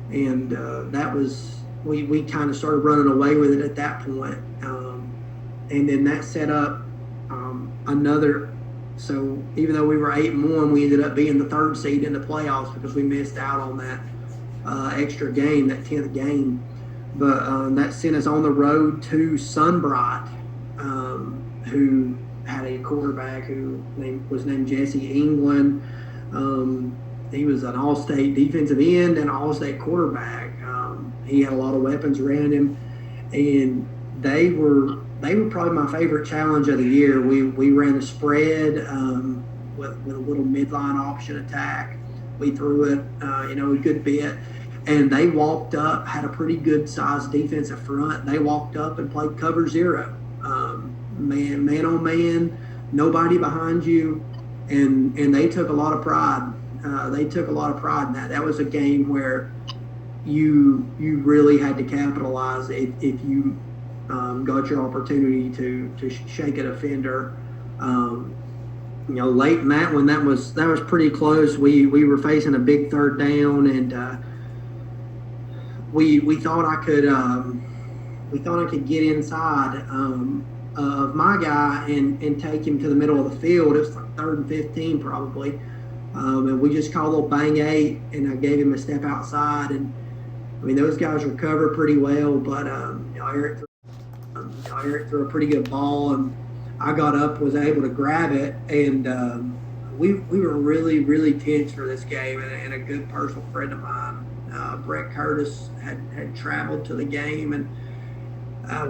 Speaker 2: And that was we kind of started running away with it at that point. And then that set up another. So even though we were 8-1, we ended up being the 3rd seed in the playoffs because we missed out on that extra game, that 10th game. But that sent us on the road to Sunbright, who had a quarterback who was named Jesse England. He was an all-state defensive end and an all-state quarterback. He had a lot of weapons around him, and they were probably my favorite challenge of the year. We ran the spread with a little midline option attack. We threw it, a good bit. And they walked up, had a pretty good-sized defensive front. They walked up and played cover 0, man on man, nobody behind you, and they took a lot of pride. They took a lot of pride in that. That was a game where you really had to capitalize if you got your opportunity to shake a defender. Late in that one, that was pretty close. We were facing a big 3rd down, and we thought I could get inside of my guy and take him to the middle of the field. It was like 3rd and 15 probably. and we just called a little bang 8, and I gave him a step outside, and I mean those guys recovered pretty well, but Eric threw a pretty good ball, and I got up, was able to grab it, and we were really, really tense for this game, and a good personal friend of mine, Brett Curtis, had traveled to the game, and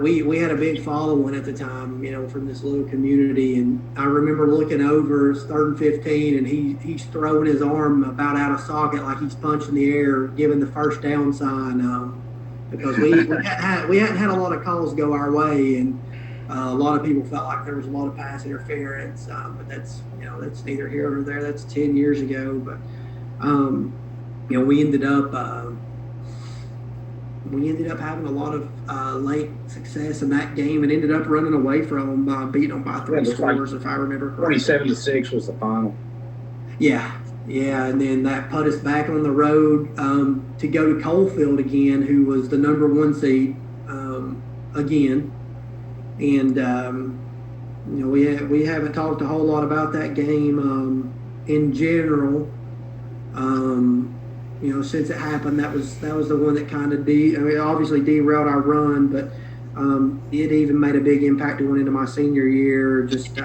Speaker 2: we had a big following at the time, from this little community, and I remember looking over, it's 3rd and 15, and he's throwing his arm about out of socket like he's punching the air, giving the first down sign, because we hadn't had a lot of calls go our way, and a lot of people felt like there was a lot of pass interference, but that's neither here nor there. That's 10 years ago, but we ended up having a lot of late success in that game, and ended up running away from them, beating them by 3 scores, if I remember correctly.
Speaker 3: 27-6 was the final.
Speaker 2: Yeah, and then that put us back on the road to go to Coalfield again, who was the number 1 seed again. And we haven't talked a whole lot about that game in general. Since it happened, that was the one that kind of obviously derailed our run, but it even made a big impact going into my senior year. Just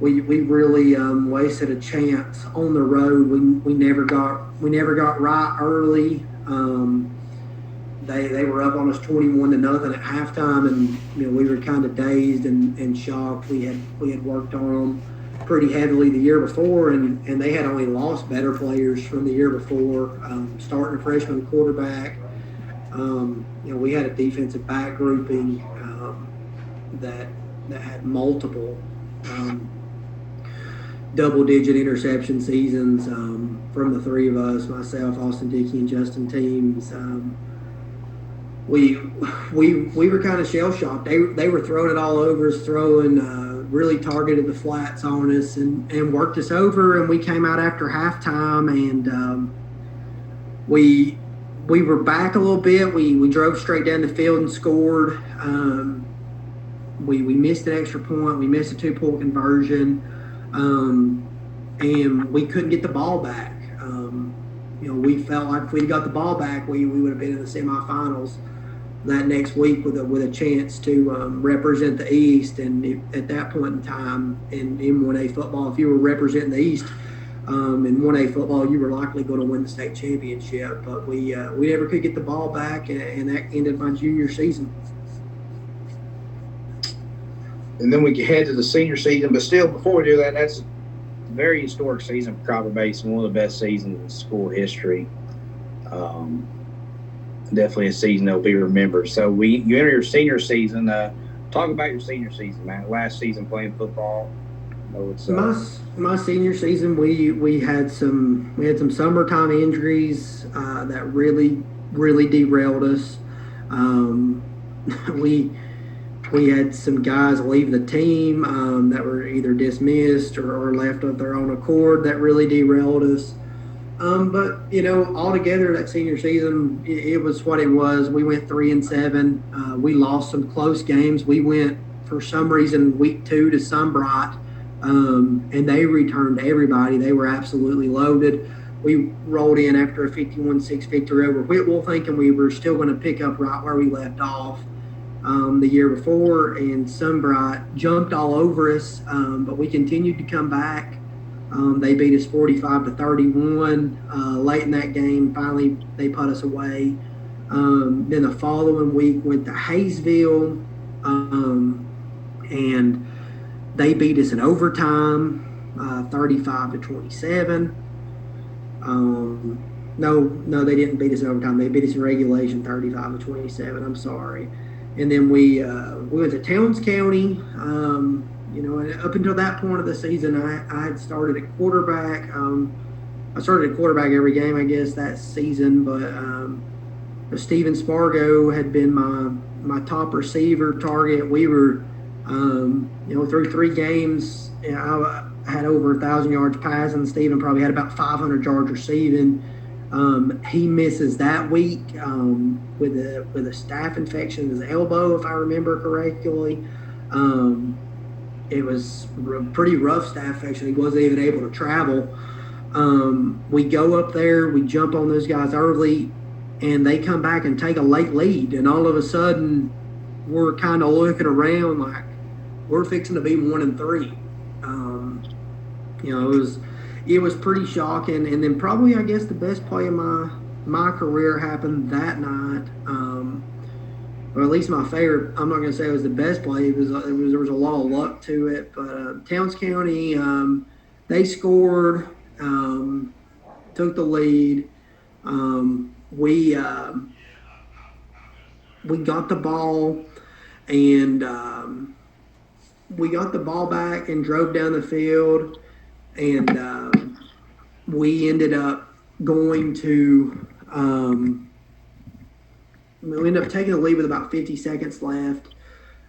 Speaker 2: we really wasted a chance on the road. We never got right early. They were up on us 21-0 at halftime, and we were kind of dazed and shocked. We had worked on them pretty heavily the year before, and they had only lost better players from the year before, starting a freshman quarterback. We had a defensive back grouping that had multiple double-digit interception seasons from the 3 of us, myself, Austin Dickey, and Justin Teams. We were kind of shell-shocked. They were throwing it all over us, really targeted the flats on us and worked us over, and we came out after halftime, and we were back a little bit. We drove straight down the field and scored. We missed an extra point. We missed a 2-point conversion, and we couldn't get the ball back. We felt like if we got the ball back, we would have been in the semifinals that next week with a chance to represent the East. And at that point in time in 1A football, if you were representing the East in 1A football, you were likely going to win the state championship. But we never could get the ball back, and that ended my junior season.
Speaker 3: And then we head to the senior season, but still, before we do that, that's a very historic season for Copper Basin, one of the best seasons in school history. Definitely a season that will be remembered. So you enter your senior season. Talk about your senior season, man. Last season playing football.
Speaker 2: My senior season, we had some summertime injuries that really derailed us. We had some guys leave the team that were either dismissed or left of their own accord that really derailed us. But altogether that senior season, it was what it was. We went 3-7. We lost some close games. We went, for some reason, week 2 to Sunbright, and they returned everybody. They were absolutely loaded. We rolled in after a 51-6 victory over Whitwell, thinking we were still going to pick up right where we left off the year before, and Sunbright jumped all over us, but we continued to come back. They beat us 45-31 late in that game. Finally, they put us away. Then the following week went to Hayesville, and they beat us in overtime, 35-27. No, they didn't beat us in overtime. They beat us in regulation, 35-27. I'm sorry. And then we went to Towns County. And up until that point of the season, I had started at quarterback. I started at quarterback every game, I guess, that season. But Steven Spargo had been my top receiver target. We were, through 3 games, I had over 1,000 yards passing. Steven probably had about 500 yards receiving. He misses that week with a staph infection in his elbow, if I remember correctly. It was a pretty rough staph infection. He wasn't even able to travel. We go up there, we jump on those guys early, and they come back and take a late lead. And all of a sudden, we're kind of looking around like we're fixing to be 1-3. It was pretty shocking. And then probably, I guess, the best play of my career happened that night. Or at least my favorite. I'm not going to say it was the best play. There was a lot of luck to it. But Towns County, they scored, took the lead. We got the ball, and we got the ball back and drove down the field, and we ended up going to. We ended up taking the lead with about 50 seconds left.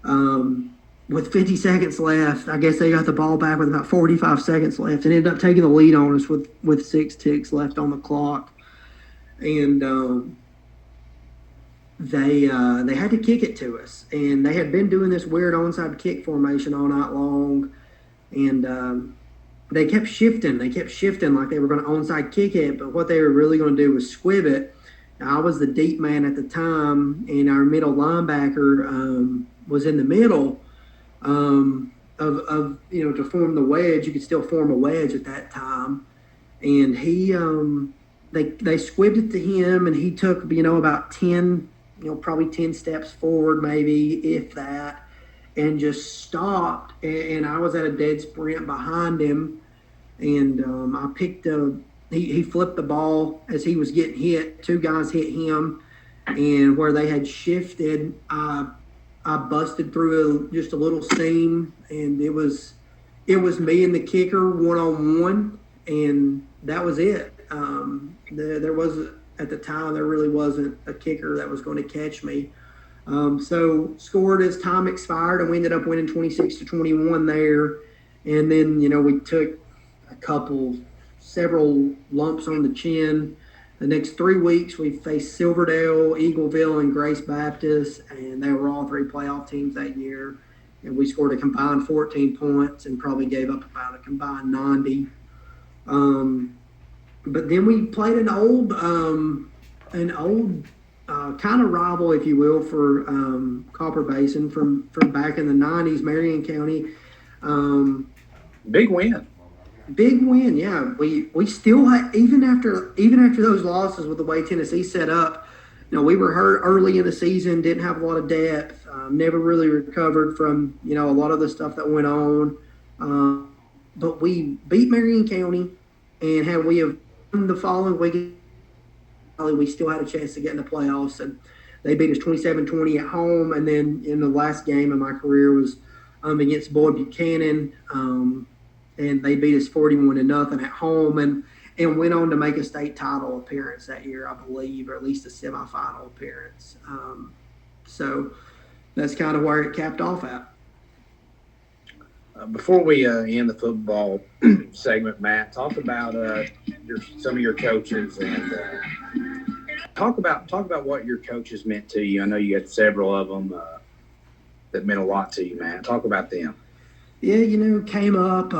Speaker 2: With 50 seconds left, I guess they got the ball back with about 45 seconds left and ended up taking the lead on us with 6 ticks left on the clock. And they had to kick it to us. And they had been doing this weird onside kick formation all night long. And they kept shifting. They kept shifting like they were going to onside kick it. But what they were really going to do was squib it. I was the deep man at the time, and our middle linebacker was in the middle of to form the wedge. You could still form a wedge at that time, and he they squibbed it to him, and he took about 10, probably 10 steps forward, maybe if that, and just stopped. And I was at a dead sprint behind him, and I picked a. He flipped the ball as he was getting hit. 2 guys hit him, and where they had shifted, I busted through just a little seam, and it was me and the kicker 1-on-1, and that was it. There was at the time there really wasn't a kicker that was going to catch me. So scored as time expired, and we ended up winning 26-21 there, and then we took several lumps on the chin. The next 3 weeks, we faced Silverdale, Eagleville, and Grace Baptist, and they were all 3 playoff teams that year. And we scored a combined 14 points and probably gave up about a combined 90. But then we played an old kind of rival, if you will, for Copper Basin from back in the 90s, Marion County.
Speaker 3: Big win.
Speaker 2: Big win, yeah. We still had, even after those losses with the way Tennessee set up, we were hurt early in the season, didn't have a lot of depth, never really recovered from a lot of the stuff that went on. But we beat Marion County, and had we have won the following week, we still had a chance to get in the playoffs. And they beat us 27-20 at home, and then in the last game of my career was against Boyd Buchanan. And they beat us 41-0 at home, and went on to make a state title appearance that year, I believe, or at least a semifinal appearance. So that's kind of where it capped off at.
Speaker 3: Before we end the football segment, Matt, talk about some of your coaches, and talk about what your coaches meant to you. I know you had several of them that meant a lot to you, man. Talk about them.
Speaker 2: Yeah, came up.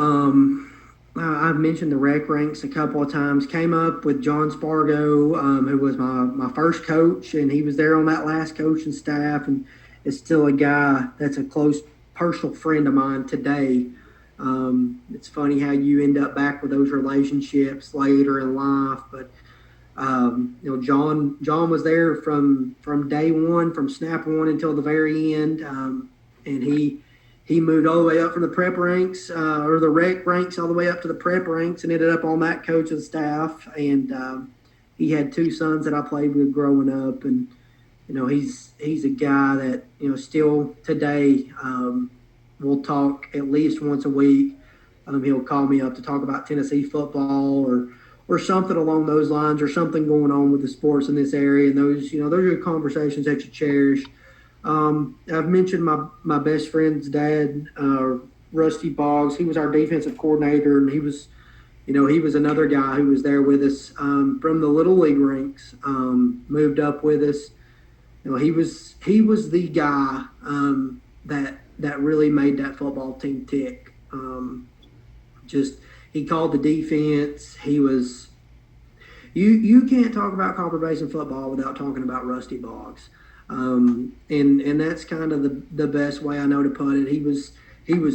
Speaker 2: I've mentioned the rec ranks a couple of times. Came up with John Spargo, who was my first coach, and he was there on that last coaching staff, and is still a guy that's a close personal friend of mine today. It's funny how you end up back with those relationships later in life, but John was there from day one, from snap one until the very end, and he moved all the way up from the prep ranks, or the rec ranks, all the way up to the prep ranks, and ended up on that coach's staff. And he had 2 sons that I played with growing up, and he's a guy that still today we'll talk at least once a week. He'll call me up to talk about Tennessee football or something along those lines, or something going on with the sports in this area. And those are conversations that you cherish. I've mentioned my best friend's dad, Rusty Boggs. He was our defensive coordinator, and he was another guy who was there with us from the Little League ranks, moved up with us. He was the guy that really made that football team tick. He called the defense. He was you can't talk about Copper Basin football without talking about Rusty Boggs, and that's kind of the best way I know to put it. He was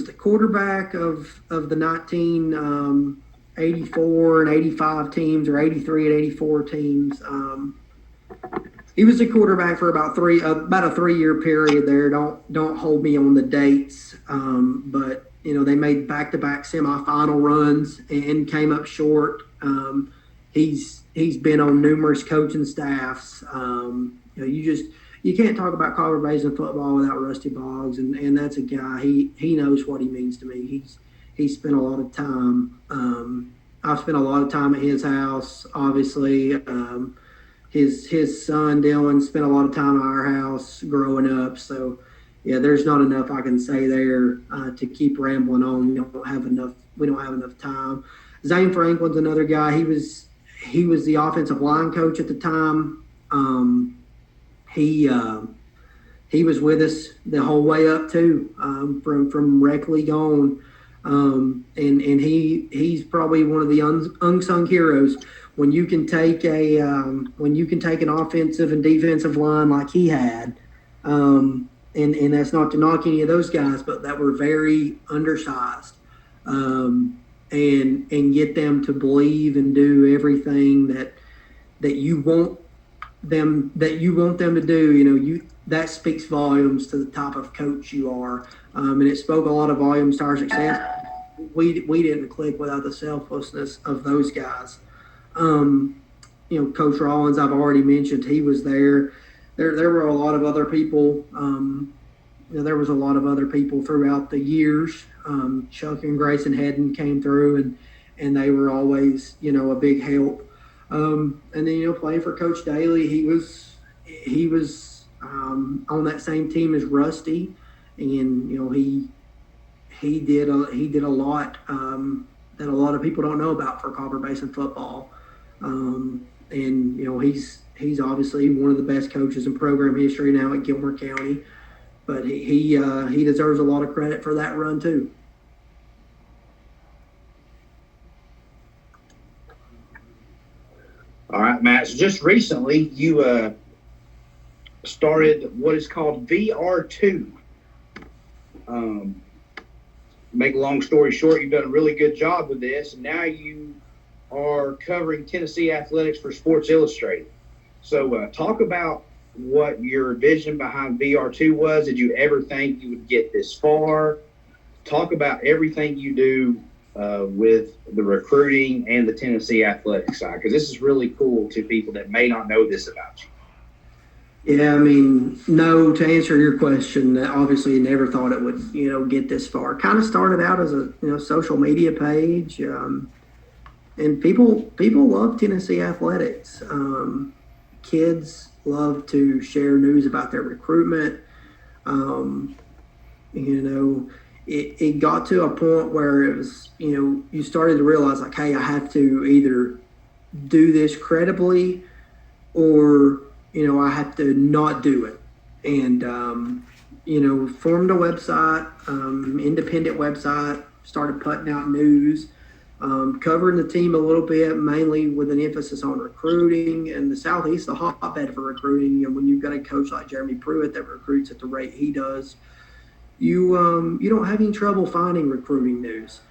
Speaker 2: the quarterback of the 1984 and 85 teams, or 83 and 84 teams. He was the quarterback for about a 3-year period there. Don't hold me on the dates, but they made back-to-back semifinal runs and came up short. He's been on numerous coaching staffs. You can't talk about Copper Basin football without Rusty Boggs, and that's a guy. He knows what he means to me. He's spent a lot of time. I've spent a lot of time at his house, obviously. His son Dylan spent a lot of time at our house growing up. So yeah, there's not enough I can say there to keep rambling on. We don't have enough time. Zane Franklin's another guy. He was the offensive line coach at the time. He was with us the whole way up too, from rec league on, and he's probably one of the unsung heroes. When you can take an offensive and defensive line like he had, and that's not to knock any of those guys, but that were very undersized, and get them to believe and do everything that you want them to do. That speaks volumes to the type of coach you are, and it spoke a lot of volumes to our success. We didn't click without the selflessness of those guys. Coach Rollins, I've already mentioned, he was there. There were a lot of other people. There was a lot of other people throughout the years. Chuck and Grayson Hedden came through, and they were always, a big help. And then, playing for Coach Daly, he was on that same team as Rusty, and he did a lot that a lot of people don't know about for Copper Basin football. And he's obviously one of the best coaches in program history now at Gilmer County, but he deserves a lot of credit for that run too.
Speaker 3: All right, Matt. So just recently, you started what is called VR2. Make a long story short, you've done a really good job with this, and now you are covering Tennessee athletics for Sports Illustrated. So talk about what your vision behind VR2 was. Did you ever think you would get this far? Talk about everything you do with the recruiting and the Tennessee athletics side, because this is really cool to people that may not know this about you.
Speaker 2: Yeah, no, to answer your question, obviously never thought it would, get this far. Kind of started out as a, social media page, and people love Tennessee athletics. Kids love to share news about their recruitment. It got to a point where it was, you started to realize, like, hey, I have to either do this credibly or, I have to not do it. And, formed a website, independent website, started putting out news, covering the team a little bit, mainly with an emphasis on recruiting. And the Southeast, the hotbed for recruiting. When you've got a coach like Jeremy Pruitt that recruits at the rate he does, you don't have any trouble finding recruiting news.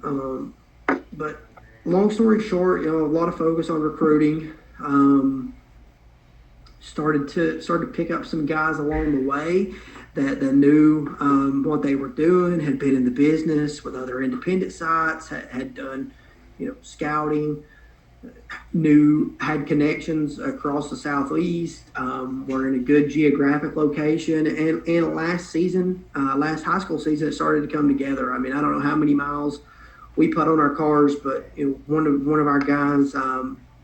Speaker 2: But long story short, a lot of focus on recruiting. Started to pick up some guys along the way that knew what they were doing, had been in the business with other independent sites, had done, scouting, had connections across the Southeast, were in a good geographic location. And last high school season, it started to come together. I don't know how many miles we put on our cars, but one of our guys,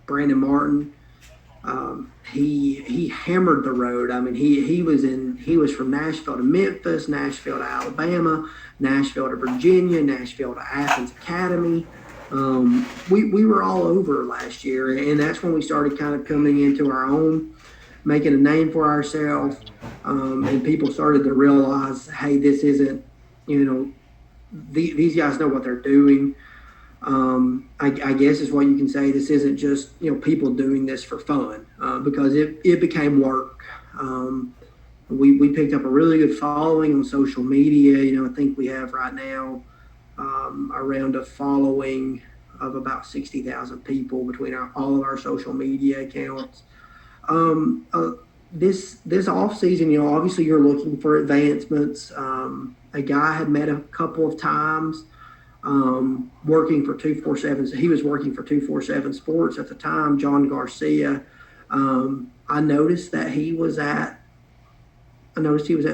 Speaker 2: Brandon Martin, he hammered the road. He was from Nashville to Memphis, Nashville to Alabama, Nashville to Virginia, Nashville to Athens Academy. We were all over last year, and that's when we started kind of coming into our own, making a name for ourselves, and people started to realize, hey, this isn't, these guys know what they're doing. I guess is what you can say. This isn't just people doing this for fun, because it became work. We picked up a really good following on social media. I think we have right now around a following of about 60,000 people between all of our social media accounts. This off season, obviously you're looking for advancements. A guy had met a couple of times working for 247. So he was working for 247 Sports at the time, John Garcia. I noticed he was at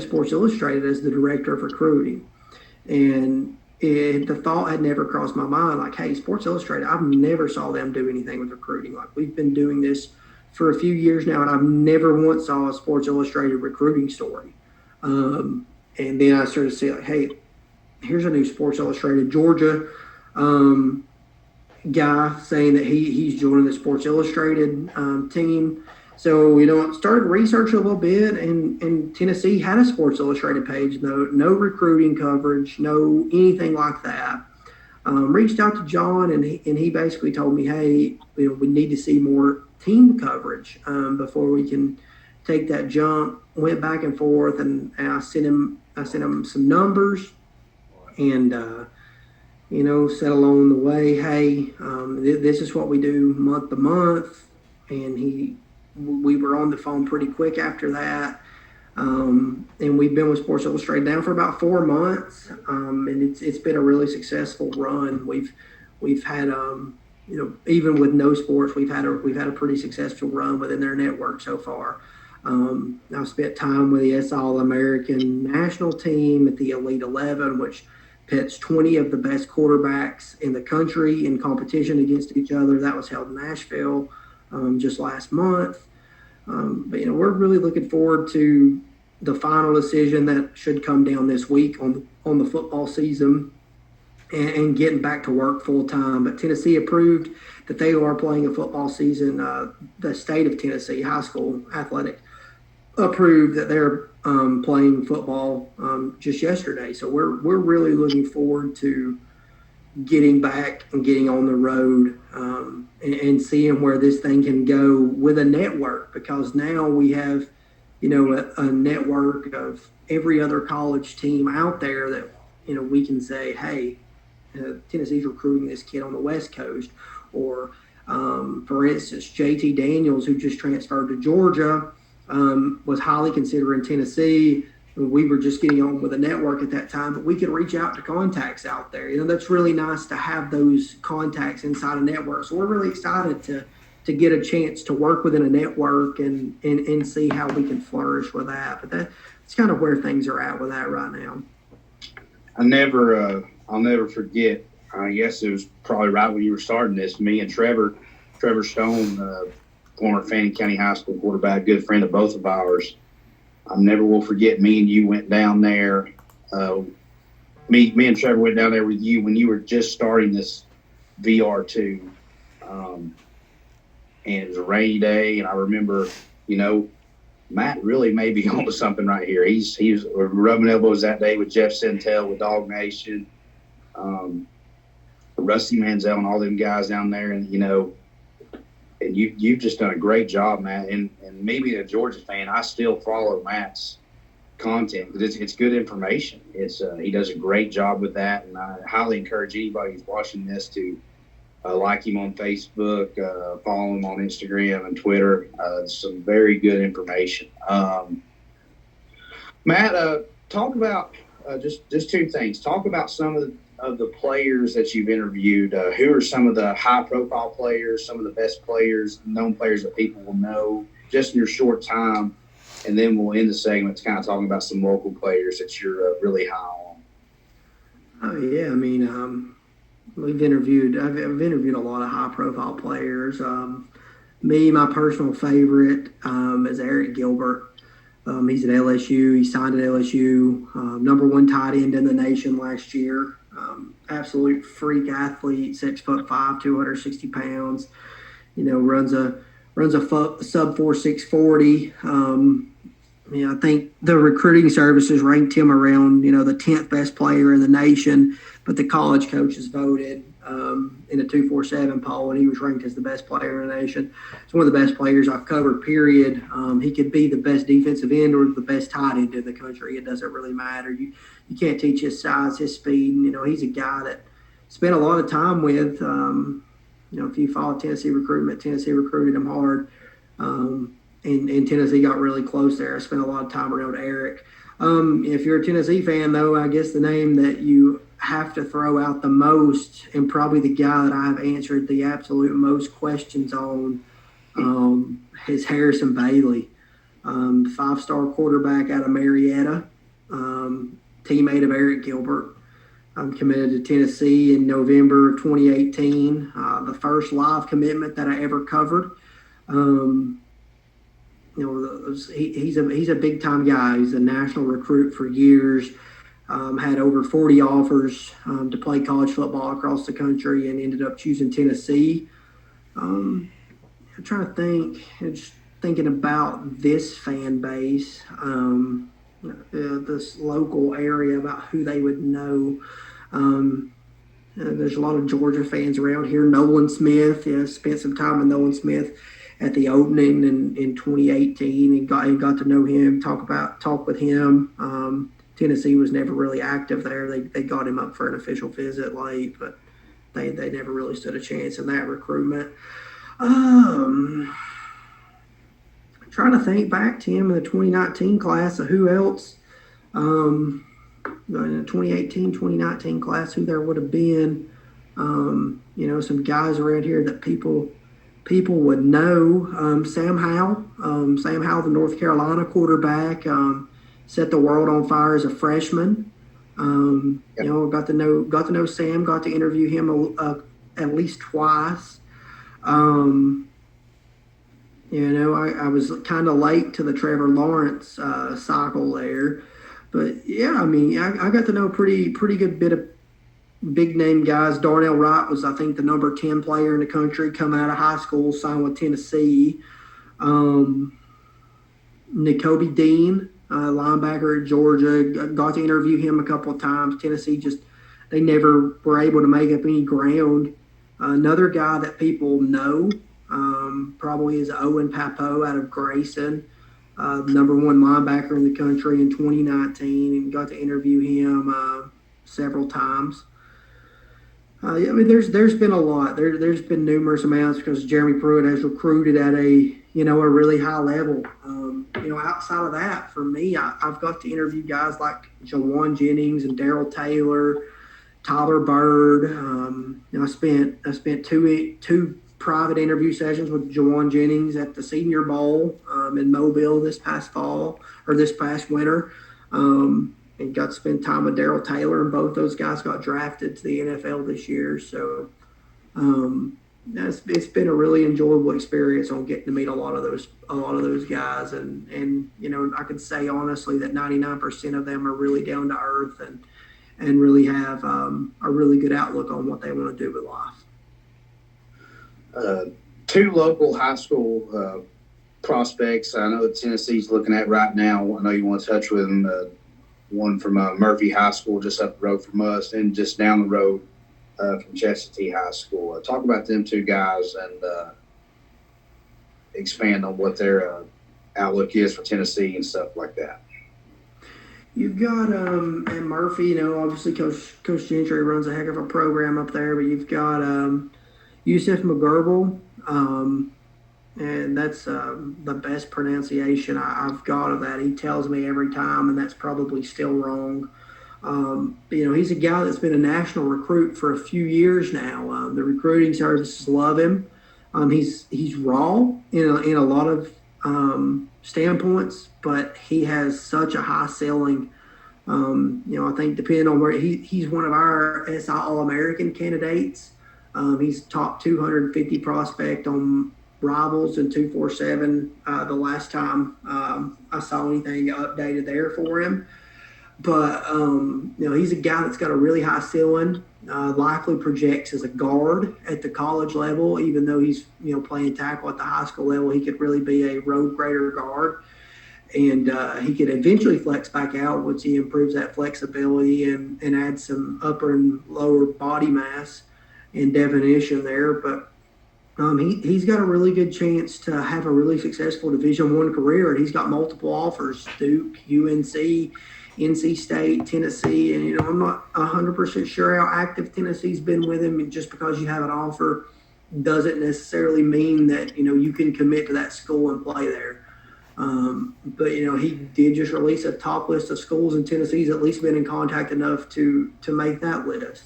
Speaker 2: Sports Illustrated as the director of recruiting, and the thought had never crossed my mind, like, hey, Sports Illustrated, I've never saw them do anything with recruiting. Like, we've been doing this for a few years now, and I've never once saw a Sports Illustrated recruiting story. And then I started to see, like, hey, here's a new Sports Illustrated Georgia guy saying that he's joining the Sports Illustrated team. So, I started researching a little bit, and Tennessee had a Sports Illustrated page, no recruiting coverage, no anything like that. Reached out to John, and he basically told me, hey, we need to see more team coverage before we can take that jump. Went back and forth, and I sent him some numbers, and said along the way, hey, this is what we do month to month, and we were on the phone pretty quick after that. And we've been with Sports Illustrated now for about 4 months, and it's been a really successful run. We've had even with no sports, we've had a pretty successful run within their network so far. I've spent time with the All-American national team at the Elite 11, which pits 20 of the best quarterbacks in the country in competition against each other. That was held in Nashville just last month. But we're really looking forward to the final decision that should come down this week on the football season and getting back to work full time. But Tennessee approved that they are playing a football season. The state of Tennessee high school athletic approved that they're playing football just yesterday. So we're really looking forward to getting back and getting on the road and seeing where this thing can go with a network, because now we have, a network of every other college team out there that, we can say, hey, Tennessee's recruiting this kid on the West Coast. Or, for instance, JT Daniels, who just transferred to Georgia, was highly considering Tennessee. We were just getting on with a network at that time, but we could reach out to contacts out there. That's really nice to have those contacts inside a network. So we're really excited to get a chance to work within a network and see how we can flourish with that. But that's kind of where things are at with that right now.
Speaker 3: I'll never forget. I guess it was probably right when you were starting this. Me and Trevor Stone, former Fannin County High School quarterback, good friend of both of ours. I never will forget, me and you went down there. Me and Trevor went down there with you when you were just starting this VR2. And it was a rainy day, and I remember, Matt really may be onto something right here. He was rubbing elbows that day with Jeff Centel, with Dog Nation, Rusty Manziel, and all them guys down there. And, and you've just done a great job, Matt. And me being a Georgia fan, I still follow Matt's content because it's good information. He does a great job with that, and I highly encourage anybody who's watching this to like him on Facebook, follow him on Instagram and Twitter. Some very good information. Matt, talk about just two things. Talk about some of the players that you've interviewed. Who are some of the high-profile players, some of the best players, known players that people will know just in your short time, and then we'll end the segment kind of talking about some local players that you're really high on.
Speaker 2: Oh yeah, I mean, I've interviewed a lot of high-profile players. My personal favorite is Eric Gilbert. He's at LSU. He signed at LSU. Number one tight end in the nation last year. Absolute freak athlete, 6'5", 260 pounds. Runs a sub 4.6 40. I think the recruiting services ranked him around, the 10th best player in the nation, but the college coaches voted in a 247 poll, and he was ranked as the best player in the nation. It's one of the best players I've covered, period. He could be the best defensive end or the best tight end in the country. It doesn't really matter. You can't teach his size, his speed. He's a guy that spent a lot of time with. If you follow Tennessee recruitment, Tennessee recruited him hard. And Tennessee got really close there. I spent a lot of time around Eric. If you're a Tennessee fan, though, I guess the name that you have to throw out the most, and probably the guy that I've answered the absolute most questions on, is Harrison Bailey, 5-star quarterback out of Marietta, teammate of Eric Gilbert. Committed to Tennessee in November of 2018, the first live commitment that I ever covered. He's a big time guy. He's a national recruit for years. Had over 40 offers to play college football across the country, and ended up choosing Tennessee. I'm trying to think, just thinking about this fan base, this local area, about who they would know. There's a lot of Georgia fans around here. Nolan Smith, spent some time with Nolan Smith at the opening in 2018, and got to know him, talk with him. Tennessee was never really active there. They got him up for an official visit late, but they never really stood a chance in that recruitment. Trying to think back to him in the 2019 class of who else, in the 2018, 2019 class, who there would have been. Some guys around here that people would know. Sam Howell, the North Carolina quarterback, set the world on fire as a freshman. Got to know Sam, got to interview him at least twice. I was kind of late to the Trevor Lawrence cycle there, but yeah, I got to know a pretty good bit of big name guys. Darnell Wright was, I think, the number 10 player in the country coming out of high school, signed with Tennessee. N'Kobe Dean, linebacker at Georgia, got to interview him a couple of times. Tennessee they never were able to make up any ground. Another guy that people know probably is Owen Papo out of Grayson, number 1 linebacker in the country in 2019, and got to interview him several times. There's been a lot. There's been numerous amounts, because Jeremy Pruitt has recruited at a really high level. Outside of that, for me, I've got to interview guys like Jawan Jennings and Darrell Taylor, Tyler Bird. I spent two private interview sessions with Jawan Jennings at the Senior Bowl in Mobile this past winter. And got to spend time with Darrell Taylor, and both those guys got drafted to the NFL this year. So it's been a really enjoyable experience on getting to meet a lot of those guys, and I can say honestly that 99% of them are really down to earth and really have a really good outlook on what they want to do with life.
Speaker 3: 2 local high school prospects I know that Tennessee's looking at right now. I know you want to touch with them. One from Murphy High School, just up the road from us, and just down the road from Chestatee High School. Talk about them 2 guys and expand on what their outlook is for Tennessee and stuff like that.
Speaker 2: You've got at Murphy, obviously Coach Gentry runs a heck of a program up there, but you've got Yusuf McGurble, and that's the best pronunciation I've got of that. He tells me every time, and that's probably still wrong. He's a guy that's been a national recruit for a few years now. The recruiting services love him. He's raw in a lot of standpoints, but he has such a high ceiling. I think depending on where he's one of our SI All-American candidates. He's top 250 prospect on Rivals and 247 the last time I saw anything updated there for him. But, he's a guy that's got a really high ceiling, likely projects as a guard at the college level, even though he's, playing tackle at the high school level. He could really be a road grader guard. And he could eventually flex back out once he improves that flexibility and adds some upper and lower body mass and definition there. But he's got a really good chance to have a really successful Division I career, and he's got multiple offers: Duke, UNC, NC State, Tennessee. And I'm not 100% sure how active Tennessee's been with him. And just because you have an offer doesn't necessarily mean that you can commit to that school and play there. But he did just release a top list of schools, and Tennessee's at least been in contact enough to make that list.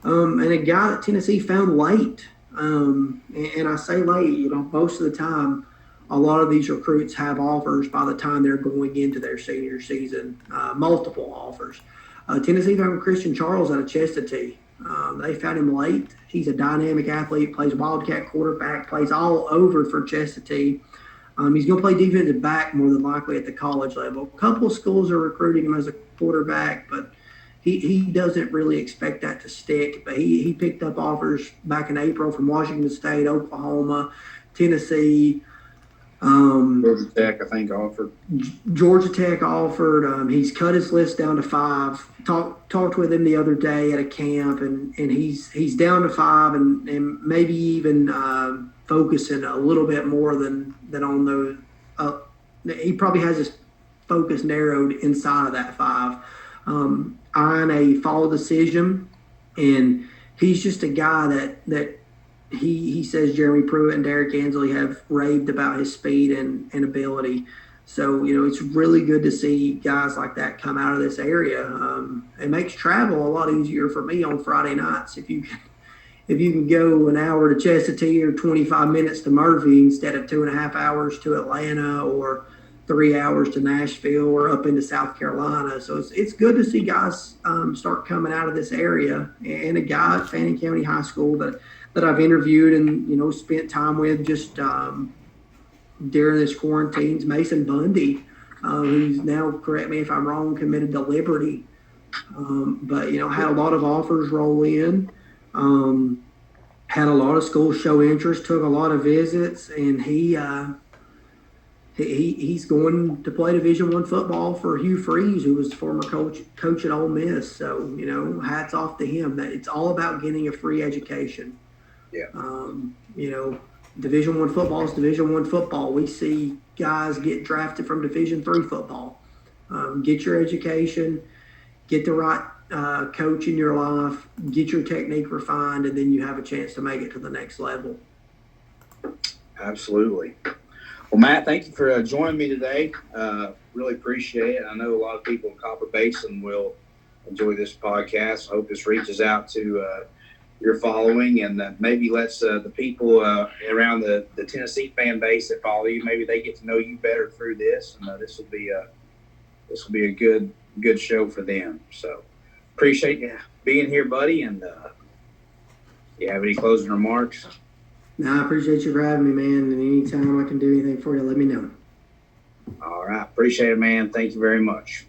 Speaker 2: And a guy that Tennessee found late, and I say late, most of the time, a lot of these recruits have offers by the time they're going into their senior season, multiple offers. Tennessee found Christian Charles out of Chestatee. They found him late. He's a dynamic athlete, plays Wildcat quarterback, plays all over for Chestatee. He's going to play defensive back more than likely at the college level. A couple of schools are recruiting him as a quarterback, but he doesn't really expect that to stick. But he picked up offers back in April from Washington State, Oklahoma, Tennessee.
Speaker 3: Georgia Tech, I think, offered.
Speaker 2: Georgia Tech offered. He's cut his list down to 5. Talked with him the other day at a camp, and he's down to 5, and maybe even focusing a little bit more than on those. He probably has his focus narrowed inside of that 5. On a fall decision, and he's just a guy that he says Jeremy Pruitt and Derek Ansley have raved about his speed and ability. So, it's really good to see guys like that come out of this area. It makes travel a lot easier for me on Friday nights. If you can go an hour to Chestatee or 25 minutes to Murphy instead of 2.5 hours to Atlanta or 3 hours to Nashville or up into South Carolina. So it's good to see guys start coming out of this area. And a guy at Fannin County High School that I've interviewed and, spent time with just during this quarantine, Mason Bundy, who's now, correct me if I'm wrong, committed to Liberty. But, had a lot of offers roll in, had a lot of schools show interest, took a lot of visits, and he's going to play Division I football for Hugh Freeze, who was the former coach at Ole Miss. So, hats off to him. That it's all about getting a free education.
Speaker 3: Yeah.
Speaker 2: Division I football is Division I football. We see guys get drafted from Division III football. Get your education, get the right coach in your life, get your technique refined, and then you have a chance to make it to the next level.
Speaker 3: Absolutely. Well, Matt, thank you for joining me today. Really appreciate it. I know a lot of people in Copper Basin will enjoy this podcast. I hope this reaches out to your following and maybe lets the people around the Tennessee fan base that follow you, maybe they get to know you better through this, and this will be a good show for them. So appreciate you being here, buddy. And you have any closing remarks?
Speaker 2: No, I appreciate you for having me, man. And anytime I can do anything for you, let me know.
Speaker 3: All right. Appreciate it, man. Thank you very much.